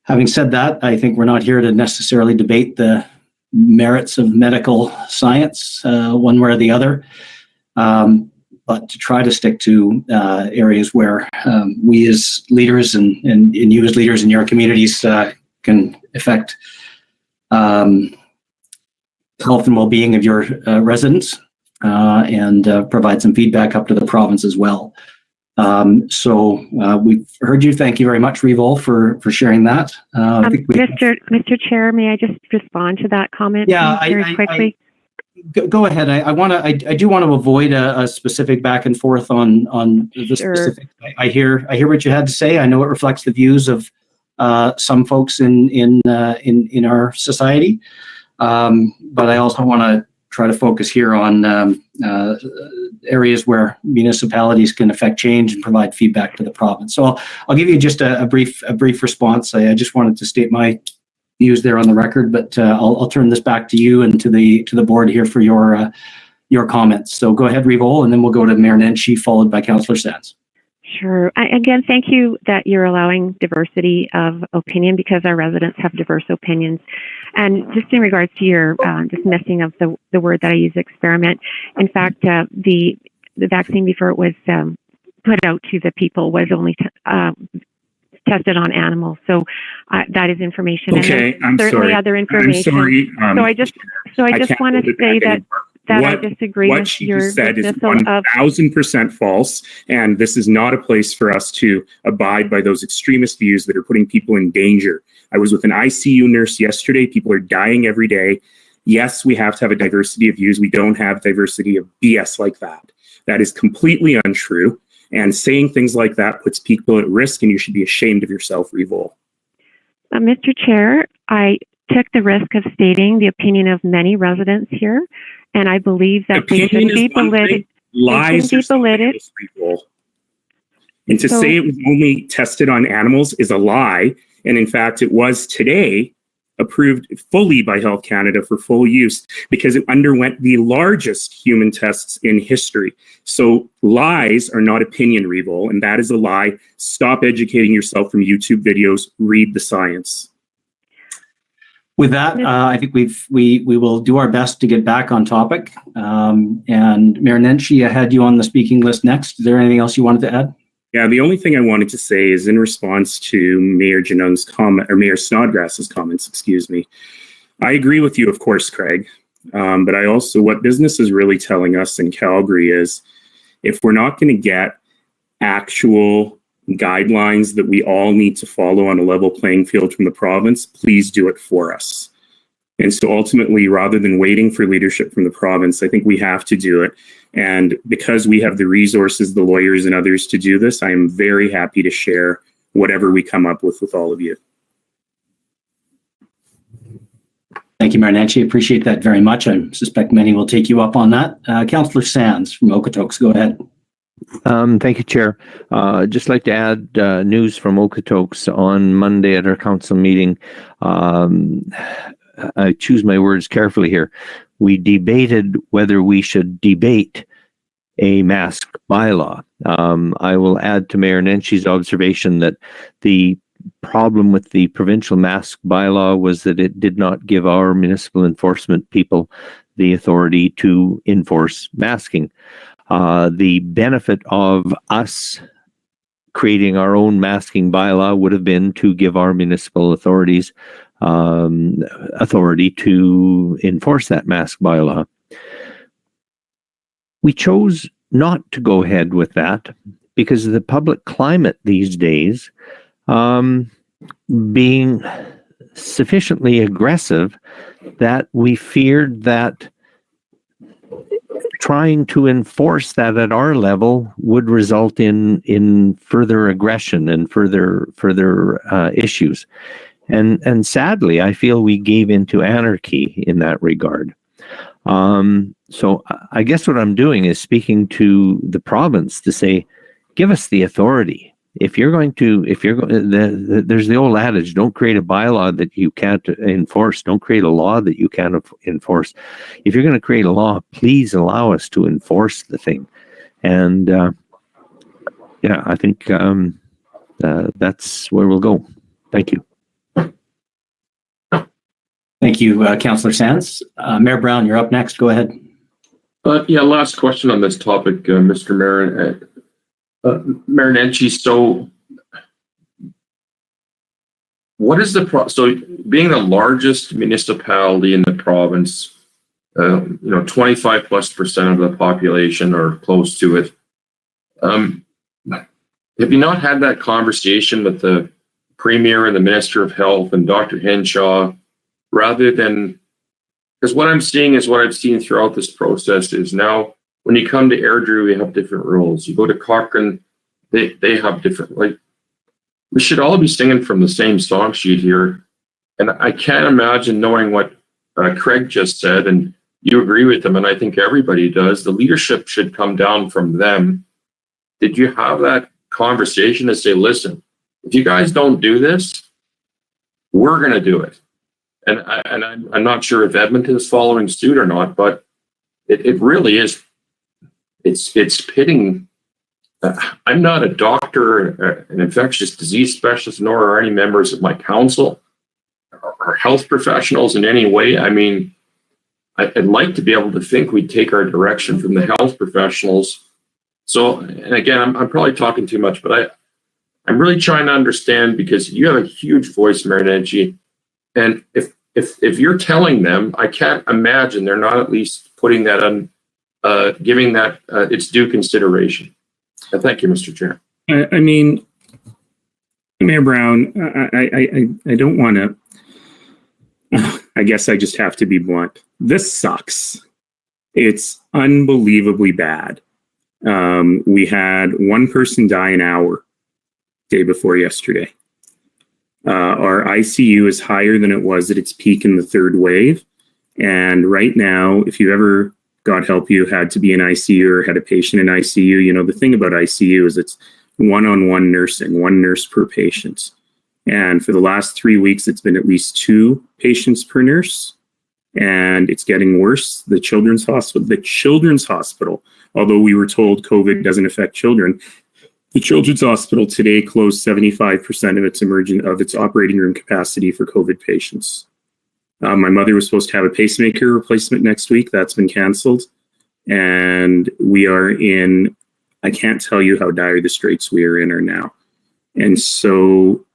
[SPEAKER 1] Having said that, I think we're not here to necessarily debate the merits of medical science one way or the other, but to try to stick to areas where we as leaders and you as leaders in your communities can affect health and well-being of your residents and provide some feedback up to the province as well. So we've heard you. Thank you very much, Revol, for sharing that.
[SPEAKER 10] Mr. Chair, may I just respond to that comment?
[SPEAKER 1] Yeah,
[SPEAKER 10] very quickly.
[SPEAKER 1] Go ahead. I do want to avoid a specific back and forth on the specific. I hear what you had to say. I know it reflects the views of some folks in our society, but I also want to try to focus here on areas where municipalities can affect change and provide feedback to the province. So I'll give you just a brief response. I just wanted to state my views there on the record, but I'll turn this back to you and to the board here for your comments. So go ahead, Revol, and then we'll go to Mayor Nenshi, followed by Councillor Sands.
[SPEAKER 10] Sure. Again, thank you that you're allowing diversity of opinion, because our residents have diverse opinions. And just in regards to your dismissing of the word that I use, experiment, in fact, the vaccine before it was put out to the people was only tested on animals. So that is information.
[SPEAKER 3] Okay,
[SPEAKER 10] and
[SPEAKER 3] I'm
[SPEAKER 10] certainly
[SPEAKER 3] sorry.
[SPEAKER 10] other information.
[SPEAKER 3] I'm sorry.
[SPEAKER 10] So I just want to say that that I
[SPEAKER 3] What-
[SPEAKER 10] disagree
[SPEAKER 3] What
[SPEAKER 10] with
[SPEAKER 3] she
[SPEAKER 10] your
[SPEAKER 3] just said is
[SPEAKER 10] dismissal of
[SPEAKER 3] 1000% false, and this is not a place for us to abide by those extremist views that are putting people in danger. I was with an ICU nurse yesterday. People are dying every day. Yes, we have to have a diversity of views. We don't have diversity of BS like that. That is completely untrue. And saying things like that puts people at risk, and you should be ashamed of yourself, Revol.
[SPEAKER 10] Mr. Chair, I took the risk of stating the opinion of many residents here, and I believe that they
[SPEAKER 3] Opinion
[SPEAKER 10] shouldn't be
[SPEAKER 3] is one
[SPEAKER 10] belittled.
[SPEAKER 3] thing, lies
[SPEAKER 10] be
[SPEAKER 3] are something
[SPEAKER 10] belittled.
[SPEAKER 3] else, Revol. And to
[SPEAKER 10] So-
[SPEAKER 3] say it was only tested on animals is a lie. And in fact, it was today approved fully by Health Canada for full use because it underwent the largest human tests in history. So lies are not opinion, Revol, and that is a lie. Stop educating yourself from YouTube videos. Read the science.
[SPEAKER 1] With that, I think we will do our best to get back on topic. And Mayor Nenshi, I had you on the speaking list next. Is there anything else you wanted to add?
[SPEAKER 3] Yeah, the only thing I wanted to say is in response to Mayor Janung's comment, or Mayor Snodgrass's comments, excuse me. I agree with you, of course, Craig. But I also, what business is really telling us in Calgary is if we're not going to get actual guidelines that we all need to follow on a level playing field from the province, please do it for us. And so ultimately, rather than waiting for leadership from the province, I think we have to do it. And because we have the resources, the lawyers and others to do this, I am very happy to share whatever we come up with all of you.
[SPEAKER 1] Thank you, Mayor Nenshi. Appreciate that very much. I suspect many will take you up on that. Councillor Sands from Okotoks, go ahead.
[SPEAKER 13] Thank you, Chair. Just like to add news from Okotoks on Monday at our council meeting. I choose my words carefully here. We debated whether we should debate a mask bylaw. I will add to Mayor Nenshi's observation that the problem with the provincial mask bylaw was that it did not give our municipal enforcement people the authority to enforce masking. The benefit of us creating our own masking bylaw would have been to give our municipal authorities authority to enforce that mask bylaw. We chose not to go ahead with that because of the public climate these days being sufficiently aggressive that we feared that trying to enforce that at our level would result in further aggression and further issues. And sadly, I feel we gave into anarchy in that regard. So I guess what I'm doing is speaking to the province to say, give us the authority. There's the old adage, don't create a bylaw that you can't enforce. Don't create a law that you can't enforce. If you're going to create a law, please allow us to enforce the thing. And I think that's where we'll go. Thank you.
[SPEAKER 1] Thank you, Councillor Sands. Mayor Brown, you're up next. Go ahead.
[SPEAKER 5] Last question on this topic, Mr. Mayor. Mayor Nenshi, so what is so being the largest municipality in the province, 25+% of the population or close to it, have you not had that conversation with the Premier and the Minister of Health and Dr. Henshaw, rather than, because what I'm seeing is what I've seen throughout this process is now when you come to Airdrie, we have different rules. You go to Cochrane, they have different, we should all be singing from the same song sheet here. And I can't imagine knowing what Craig just said, and you agree with him, and I think everybody does. The leadership should come down from them. Did you have that conversation to say, listen, if you guys don't do this, we're going to do it? And I'm not sure if Edmonton is following suit or not, but it really is. It's pitting. I'm not a doctor, an infectious disease specialist, nor are any members of my council or health professionals in any way. I mean, I'd like to be able to think we'd take our direction from the health professionals. So, and again, I'm probably talking too much, but I'm really trying to understand, because you have a huge voice, Mayor Nenshi. And if you're telling them, I can't imagine they're not at least putting that on, giving that its due consideration. Thank you, Mr. Chair.
[SPEAKER 3] I mean, Mayor Brown, I don't want to. I guess I just have to be blunt. This sucks. It's unbelievably bad. We had one person die an hour day before yesterday. Our ICU is higher than it was at its peak in the third wave. And right now, if you ever, God help you, had to be in ICU or had a patient in ICU, you know, the thing about ICU is it's one-on-one nursing, one nurse per patient. And for the last 3 weeks, it's been at least 2 patients per nurse. And it's getting worse. The children's hospital, although we were told COVID doesn't affect children, the children's hospital today closed 75% of its operating room capacity for COVID patients. My mother was supposed to have a pacemaker replacement next week. That's been canceled. And we are in, I can't tell you how dire the straits we are in are now. And so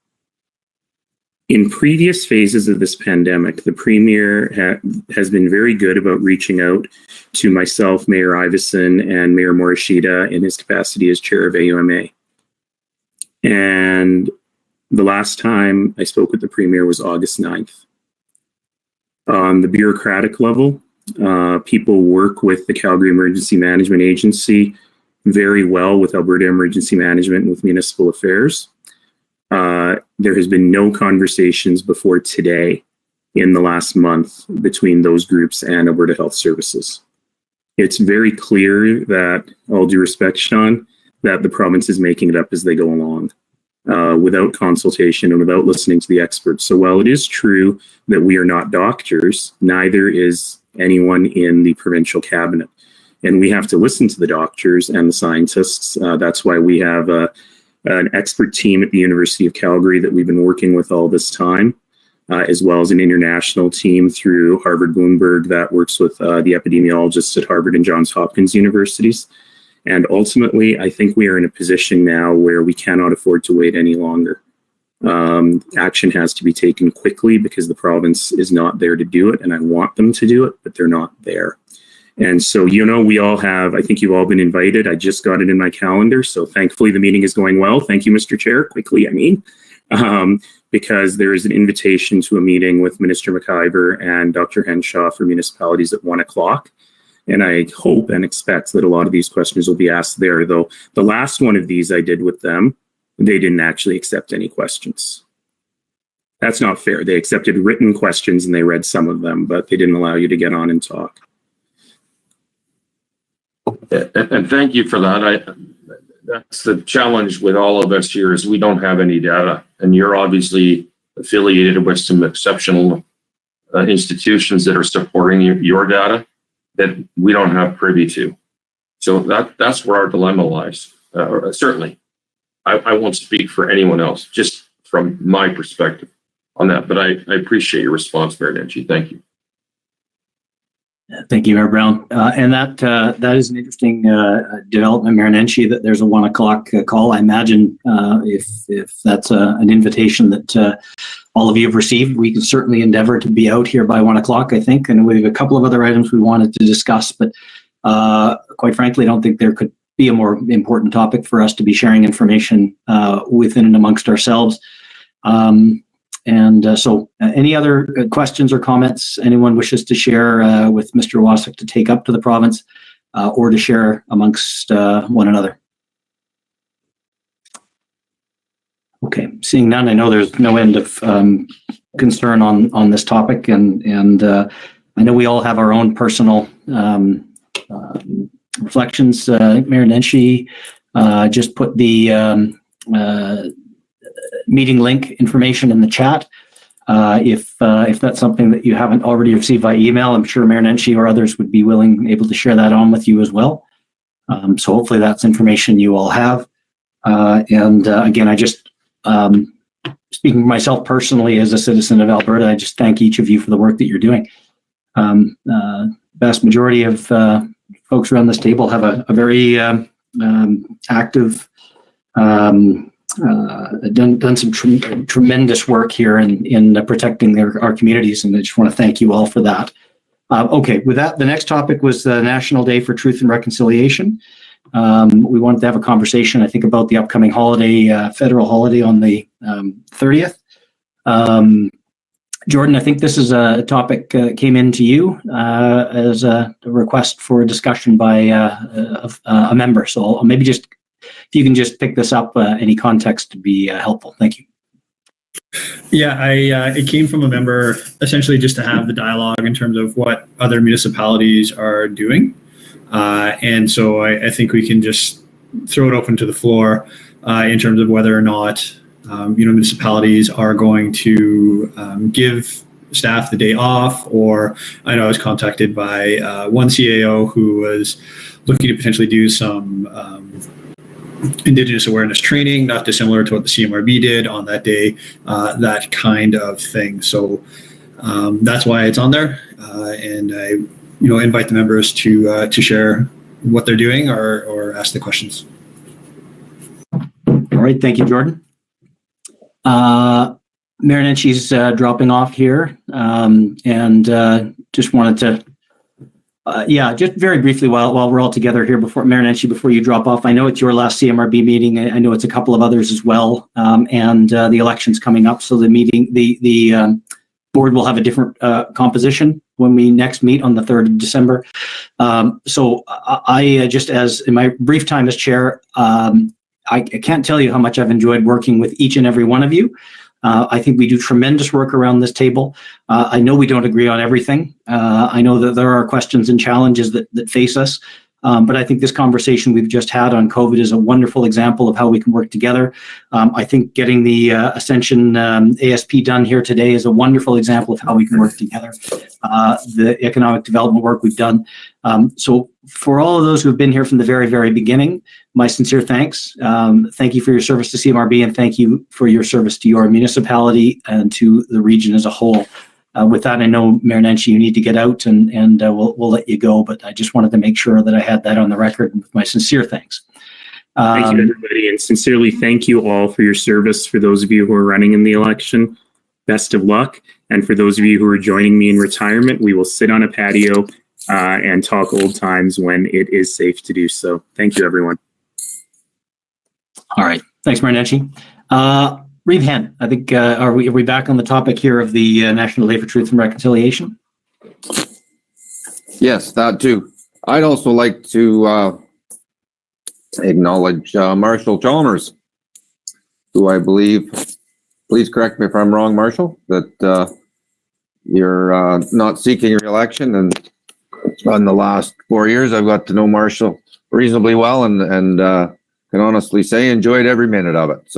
[SPEAKER 3] in previous phases of this pandemic, the Premier has been very good about reaching out to myself, Mayor Iveson, and Mayor Morishita in his capacity as chair of AUMA. And the last time I spoke with the Premier was August 9th. On the bureaucratic level, people work with the Calgary Emergency Management Agency very well with Alberta Emergency Management and with municipal affairs. There has been no conversations before today in the last month between those groups and Alberta Health Services. It's very clear that, all due respect, Sean, that the province is making it up as they go along without consultation and without listening to the experts. So while it is true that we are not doctors, neither is anyone in the provincial cabinet. And we have to listen to the doctors and the scientists. That's why we have an expert team at the University of Calgary that we've been working with all this time, as well as an international team through Harvard Bloomberg that works with the epidemiologists at Harvard and Johns Hopkins universities. And ultimately, I think we are in a position now where we cannot afford to wait any longer. Action has to be taken quickly because the province is not there to do it, and I want them to do it, but they're not there. And so, you know, we all have, I think you've all been invited. I just got it in my calendar. So thankfully the meeting is going well. Thank you, Mr. Chair. Quickly, I mean, because there is an invitation to a meeting with Minister McIver and Dr. Henshaw for municipalities at 1 o'clock. And I hope and expect that a lot of these questions will be asked there, though the last one of these I did with them, they didn't actually accept any questions. That's not fair. They accepted written questions and they read some of them, but they didn't allow you to get on and talk.
[SPEAKER 5] And thank you for that. That's the challenge with all of us here is we don't have any data, and you're obviously affiliated with some exceptional institutions that are supporting your data that we don't have privy to. So that's where our dilemma lies. Certainly, I won't speak for anyone else, just from my perspective on that. But I appreciate your response, Mayor Nenshi. Thank you.
[SPEAKER 1] Thank you, Mayor Brown. And that is an interesting development, Mayor Nenshi, that there's a 1 o'clock call. I imagine if that's an invitation that all of you have received, we can certainly endeavor to be out here by 1 o'clock, I think. And we have a couple of other items we wanted to discuss, but quite frankly, I don't think there could be a more important topic for us to be sharing information within and amongst ourselves. So any other questions or comments anyone wishes to share with Mr. Wasik to take up to the province or to share amongst one another? Okay, seeing none, I know there's no end of concern on this topic, and I know we all have our own personal reflections. Mayor Nenshi just put the meeting link information in the chat. If that's something that you haven't already received by email, I'm sure Mayor Nenshi or others would be able to share that on with you as well. So hopefully that's information you all have. Again, I just, speaking for myself personally as a citizen of Alberta, I just thank each of you for the work that you're doing. Vast majority of folks around this table have a very active, done some tremendous work here in protecting our communities, and I just want to thank you all for that. Okay, with that, the next topic was the National Day for Truth and Reconciliation. We wanted to have a conversation, I think, about the upcoming holiday, federal holiday on the 30th. Jordan, I think this is a topic came in to you as a request for a discussion by a member. So maybe just, if you can just pick this up, any context to be helpful. Thank you.
[SPEAKER 6] Yeah, it came from a member essentially just to have the dialogue in terms of what other municipalities are doing. And so I think we can just throw it open to the floor in terms of whether or not municipalities are going to give staff the day off. Or I know I was contacted by one CAO who was looking to potentially do some Indigenous awareness training, not dissimilar to what the CMRB did on that day, that kind of thing. So that's why it's on there, and I invite the members to share what they're doing or ask the questions.
[SPEAKER 1] All right, thank you, Jordan. Mayor Nenchi's dropping off here, and just wanted to, just very briefly while we're all together here, before Mayor Nenchi, before you drop off, I know it's your last CMRB meeting. I know it's a couple of others as well, and the election's coming up, so the board will have a different composition when we next meet on the 3rd of December. So I just, as in my brief time as chair, I can't tell you how much I've enjoyed working with each and every one of you. I think we do tremendous work around this table. I know we don't agree on everything. I know that there are questions and challenges that face us. But I think this conversation we've just had on COVID is a wonderful example of how we can work together. I think getting the Ascension ASP done here today is a wonderful example of how we can work together. The economic development work we've done. So for all of those who have been here from the very, very beginning, my sincere thanks. Thank you for your service to CMRB, and thank you for your service to your municipality and to the region as a whole. With that, I know, Mayor Nenchi, you need to get out, and we'll let you go, but I just wanted to make sure that I had that on the record with my sincere thanks.
[SPEAKER 3] Thank you, everybody, and sincerely thank you all for your service. For those of you who are running in the election, best of luck. And for those of you who are joining me in retirement, we will sit on a patio and talk old times when it is safe to do so. Thank you, everyone.
[SPEAKER 1] All right. Thanks, Mayor Nenchi. Reeve Hen, I think, are we back on the topic here of the National Day for Truth and Reconciliation?
[SPEAKER 4] Yes, that too. I'd also like to acknowledge Marshall Chalmers, who I believe, please correct me if I'm wrong, Marshall, that you're not seeking re-election. And in the last 4 years, I've got to know Marshall reasonably well, and can honestly say enjoyed every minute of it.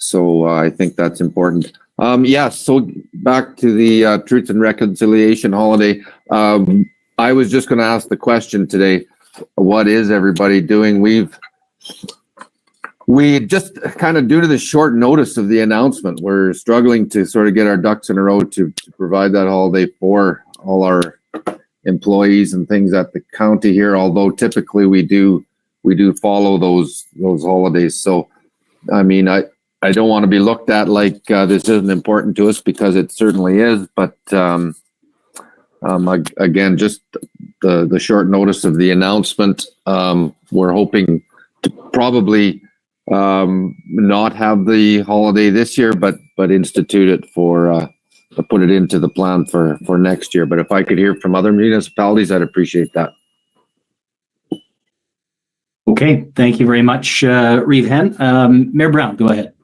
[SPEAKER 4] So I think that's important. So back to the Truth and Reconciliation holiday. I was just going to ask the question today, what is everybody doing? We just kind of, due to the short notice of the announcement, we're struggling to sort of get our ducks in a row to provide that holiday for all our employees and things at the county here, although typically we do follow those holidays. So, I mean, I don't want to be looked at like this isn't important to us, because it certainly is. But again, just the short notice of the announcement, we're hoping to probably not have the holiday this year, but institute it for put it into the plan for next year. But if I could hear from other municipalities, I'd appreciate that.
[SPEAKER 1] Okay, thank you very much, Reeve Hen. Mayor Brown, go ahead.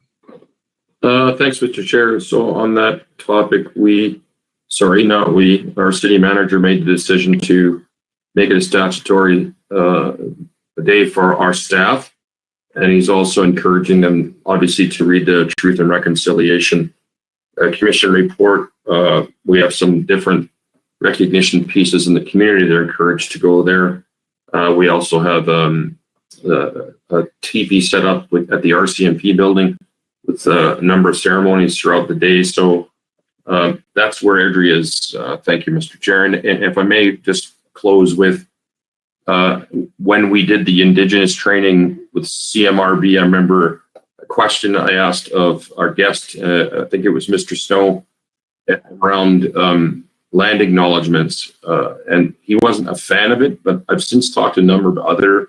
[SPEAKER 5] Thanks, Mr. Chair. So on that topic, our city manager made the decision to make it a statutory day for our staff. And he's also encouraging them, obviously, to read the Truth and Reconciliation Commission report. We have some different recognition pieces in the community. They're encouraged to go there. We also have a TV set up at the RCMP building with a number of ceremonies throughout the day. So that's where Airdrie is. Thank you, Mr. Chair. And if I may just close with, when we did the Indigenous training with CMRB, I remember a question I asked of our guest, I think it was Mr. Snow, around land acknowledgements, and he wasn't a fan of it, but I've since talked to a number of other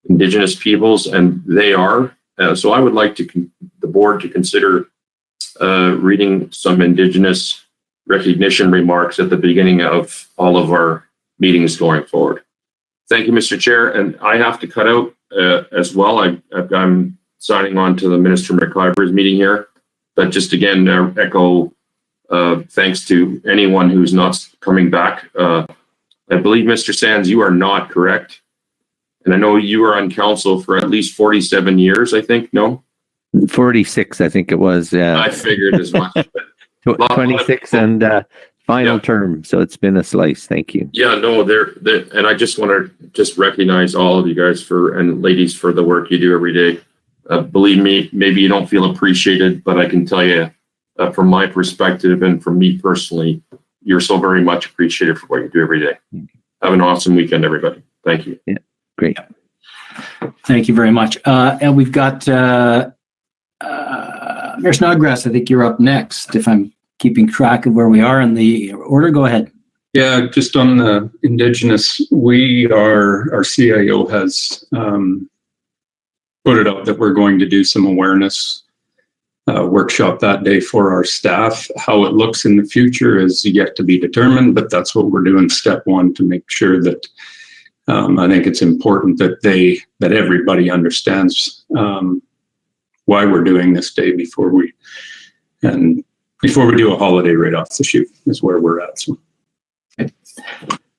[SPEAKER 5] Indigenous peoples, and they are. So I would like the board to consider reading some Indigenous recognition remarks at the beginning of all of our meetings going forward. Thank you, Mr. Chair. And I have to cut out as well. I'm signing on to the Minister McIver's meeting here, but just again, echo thanks to anyone who's not coming back. I believe, Mr. Sands, you are not correct. And I know you were on council for at least 47 years, I think, no?
[SPEAKER 13] 46, I think it was.
[SPEAKER 5] I figured as much.
[SPEAKER 13] 26 and final term. So it's been a slice. Thank you.
[SPEAKER 5] Yeah, no, and I just want to just recognize all of you guys and ladies for the work you do every day. Believe me, maybe you don't feel appreciated, but I can tell you from my perspective and from me personally, you're so very much appreciated for what you do every day. Have an awesome weekend, everybody. Thank you.
[SPEAKER 13] Yeah, great.
[SPEAKER 1] Thank you very much. And we've got Mayor Snodgrass, I think you're up next. If I'm keeping track of where we are in the order, go ahead.
[SPEAKER 12] Yeah, just on the Indigenous, our CIO has put it out that we're going to do some awareness workshop that day for our staff. How it looks in the future is yet to be determined, but that's what we're doing. Step one, to make sure that I think it's important that everybody understands why we're doing this day before we do a holiday right off the chute is where we're at. So.
[SPEAKER 1] Okay.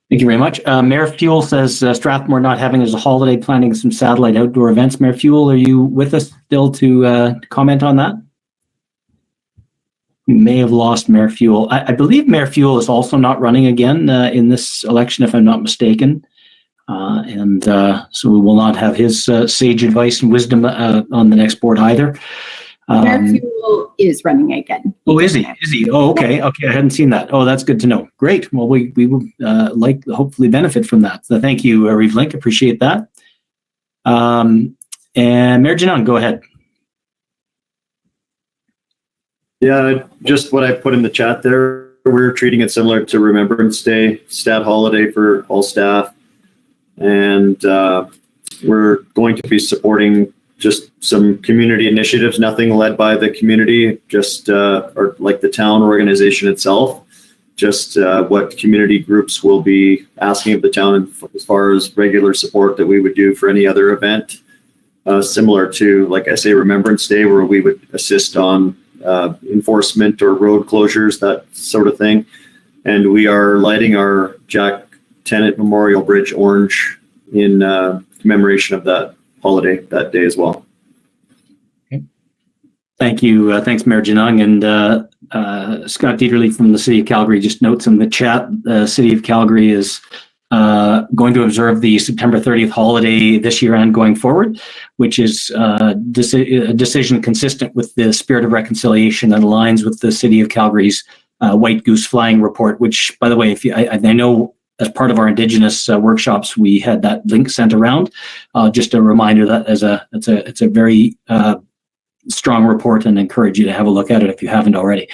[SPEAKER 1] Thank you very much. Mayor Fuel says Strathmore not having as a holiday, planning some satellite outdoor events. Mayor Fuel, are you with us still to comment on that? We may have lost Mayor Fuel. I believe Mayor Fuel is also not running again in this election, if I'm not mistaken. So we will not have his sage advice and wisdom on the next board either.
[SPEAKER 14] Mayor Fuel is running again.
[SPEAKER 1] Oh, is he? Is he? Oh, okay. Okay, I hadn't seen that. Oh, that's good to know. Great. Well, we will hopefully benefit from that. So thank you, Reeve Link. Appreciate that. And Mayor Janon, go ahead.
[SPEAKER 8] Yeah, just what I put in the chat there. We're treating it similar to Remembrance Day, stat holiday for all staff. And we're going to be supporting just some community initiatives, nothing led by the community, just or like the town organization itself, just what community groups will be asking of the town as far as regular support that we would do for any other event, similar to, like I say, Remembrance Day, where we would assist on enforcement or road closures, that sort of thing. And we are lighting our Jack Tennant Memorial Bridge orange in commemoration of that holiday that day as well.
[SPEAKER 1] Okay. Thank you. Thanks, Mayor Janung. And Scott Dieterle from the City of Calgary just notes in the chat, the City of Calgary is going to observe the September 30th holiday this year and going forward, which is a decision consistent with the spirit of reconciliation that aligns with the City of Calgary's White Goose Flying Report, which, by the way, I know as part of our Indigenous workshops, we had that link sent around. Just a reminder that it's a very strong report, and encourage you to have a look at it if you haven't already.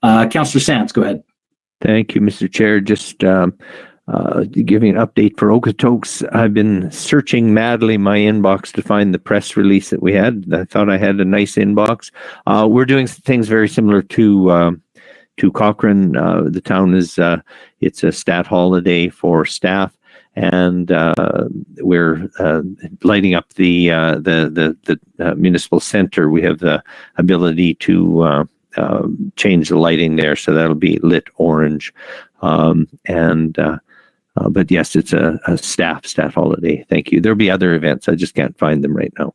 [SPEAKER 1] Councillor Sands, go ahead.
[SPEAKER 13] Thank you, Mr. Chair. Just giving an update for Okotoks. I've been searching madly my inbox to find the press release that we had. I thought I had a nice inbox. We're doing things very similar to Cochrane. The town is it's a stat holiday for staff, and we're lighting up the municipal center. We have the ability to change the lighting there, so that'll be lit orange. But yes, it's a staff holiday. Thank you. There'll be other events. I just can't find them right now.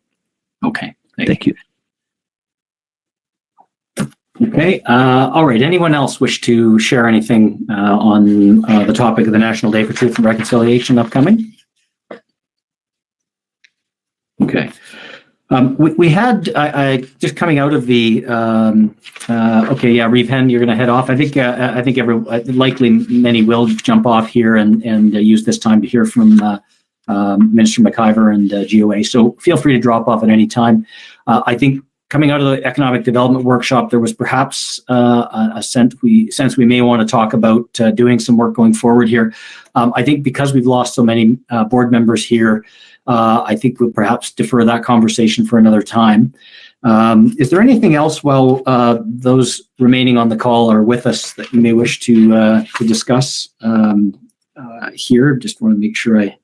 [SPEAKER 1] Okay.
[SPEAKER 13] Thank you.
[SPEAKER 1] Okay. All right. Anyone else wish to share anything on the topic of the National Day for Truth and Reconciliation upcoming? Okay. We had just coming out of the okay, yeah, Reeve Hen, you're going to head off. I think likely many will jump off here and use this time to hear from Minister McIver and GOA. So feel free to drop off at any time. I think coming out of the economic development workshop, there was perhaps a sense we may want to talk about doing some work going forward here. I think because we've lost so many board members here, I think we'll perhaps defer that conversation for another time. Is there anything else while those remaining on the call are with us that you may wish to discuss here? Just want to make sure I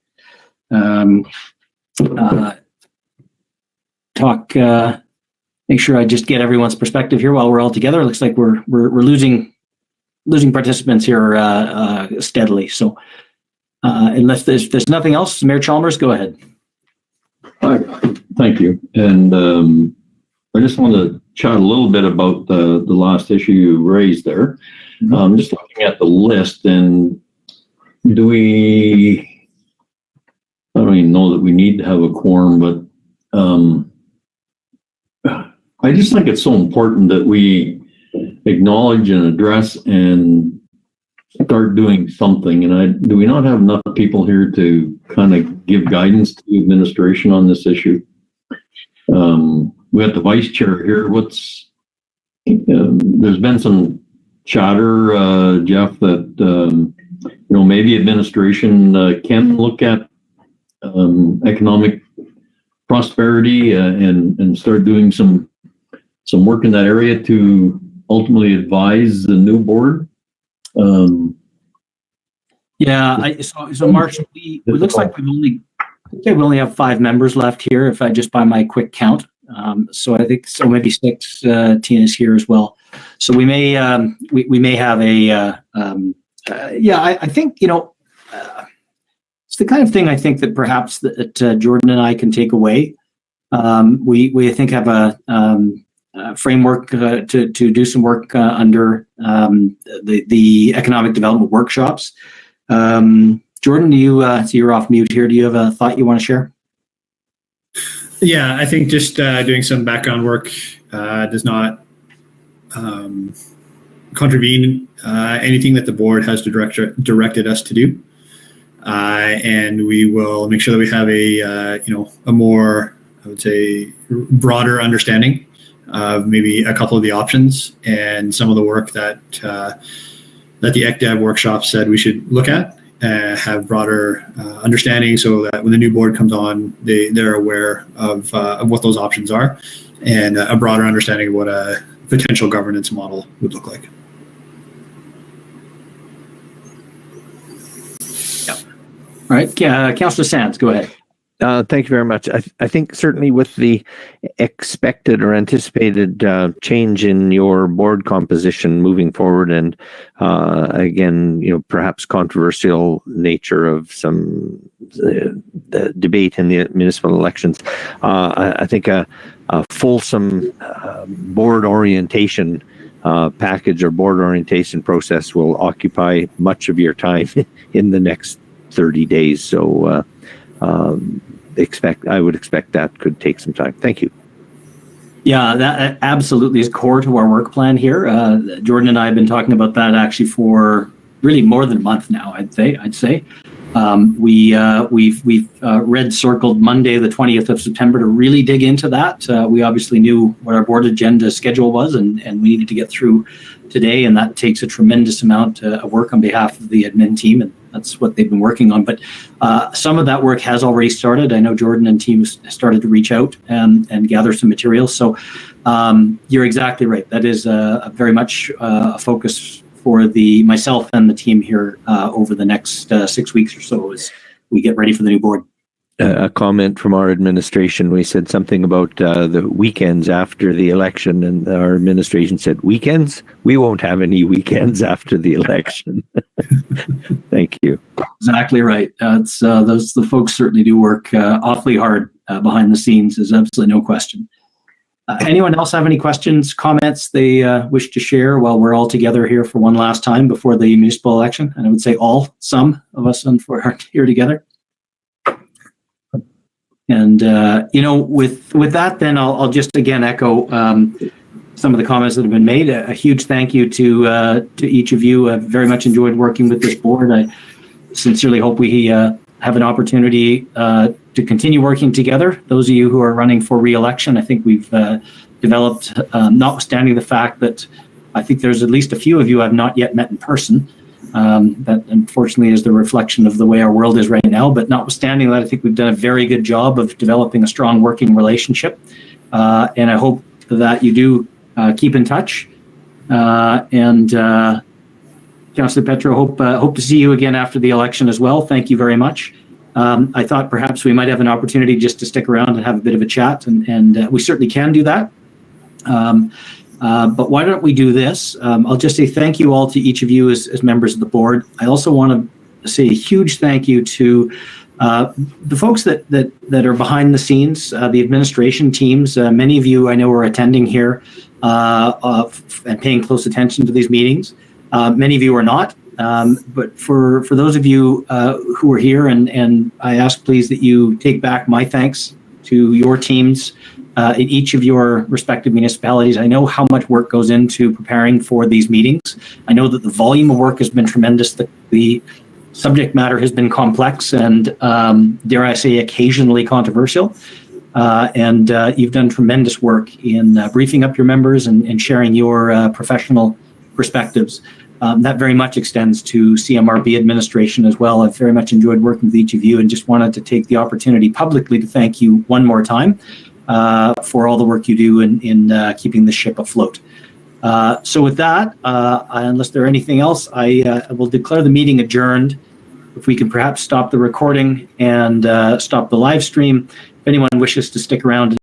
[SPEAKER 1] make sure I just get everyone's perspective here while we're all together. It looks like we're losing participants here steadily. So unless there's nothing else, Mayor Chalmers, go ahead.
[SPEAKER 9] Thank you. And I just want to chat a little bit about the last issue you raised there. Just looking at the list, and I don't even know that we need to have a quorum, but I just think it's so important that we acknowledge and address and start doing something. And do we not have enough people here to kind of give guidance to the administration on this issue? We have the vice chair here. There's been some chatter, Jeff, that maybe administration can look at economic prosperity and start doing some work in that area to ultimately advise the new board.
[SPEAKER 1] So Mark, it looks like we only have 5 members left here, if I just by my quick count. So I think maybe 6. Tina's here as well. So we may have I think it's the kind of thing I think that perhaps that Jordan and I can take away. We I think have a framework to do some work under the economic development workshops. Jordan, do you so you're off mute here? Do you have a thought you want to share?
[SPEAKER 6] Yeah, I think just doing some background work does not contravene anything that the board has directed us to do, and we will make sure that we have a more, I would say, broader understanding of maybe a couple of the options and some of the work that the ECDEV workshop said we should look at. Have broader understanding so that when the new board comes on, they're aware of what those options are, and a broader understanding of what a potential governance model would look like.
[SPEAKER 1] Yeah. All right, Councillor Sands, go ahead.
[SPEAKER 13] Thank you very much. I think certainly with the expected or anticipated change in your board composition moving forward, and again, perhaps controversial nature of some the debate in the municipal elections, I think a fulsome board orientation package or board orientation process will occupy much of your time in the next 30 days. So. I would expect that could take some time. Thank you.
[SPEAKER 1] Yeah, that absolutely is core to our work plan here. Jordan and I have been talking about that actually for really more than a month now. I'd say. We've red circled Monday, the 20th of September, to really dig into that. We obviously knew what our board agenda schedule was, and we needed to get through today, and that takes a tremendous amount of work on behalf of the admin team, and that's what they've been working on. But some of that work has already started. I know Jordan and team started to reach out and gather some materials. So you're exactly right. That is very much a focus for myself and the team here over the next 6 weeks or so as we get ready for the new board.
[SPEAKER 13] A comment from our administration. We said something about the weekends after the election, and our administration said, "Weekends? We won't have any weekends after the election." Thank you.
[SPEAKER 1] Exactly right. The folks certainly do work awfully hard behind the scenes. There's absolutely no question. Anyone else have any questions, comments they wish to share while we're all together here for one last time before the municipal election? And I would say some of us are here together. And, with that, then I'll just again echo some of the comments that have been made. A huge thank you to each of you. I've very much enjoyed working with this board. I sincerely hope we have an opportunity to continue working together. Those of you who are running for re-election, I think we've developed, notwithstanding the fact that I think there's at least a few of you I've not yet met in person. That unfortunately is the reflection of the way our world is right now. But notwithstanding that, I think we've done a very good job of developing a strong working relationship. And I hope that you do keep in touch. Councillor Petro, hope to see you again after the election as well. Thank you very much. I thought perhaps we might have an opportunity just to stick around and have a bit of a chat, and we certainly can do that. But why don't we do this? I'll just say thank you all to each of you as members of the board. I also want to say a huge thank you to the folks that are behind the scenes, the administration teams. Many of you I know are attending here and paying close attention to these meetings. Many of you are not. But for those of you who are here, and I ask please that you take back my thanks to your teams in each of your respective municipalities. I know how much work goes into preparing for these meetings. I know that the volume of work has been tremendous. The subject matter has been complex and, dare I say, occasionally controversial. And you've done tremendous work in briefing up your members and sharing your professional perspectives. That very much extends to CMRB administration as well. I've very much enjoyed working with each of you and just wanted to take the opportunity publicly to thank you one more time for all the work you do in keeping the ship afloat. So with that, unless there's anything else, I will declare the meeting adjourned. If we can perhaps stop the recording and stop the live stream. If anyone wishes to stick around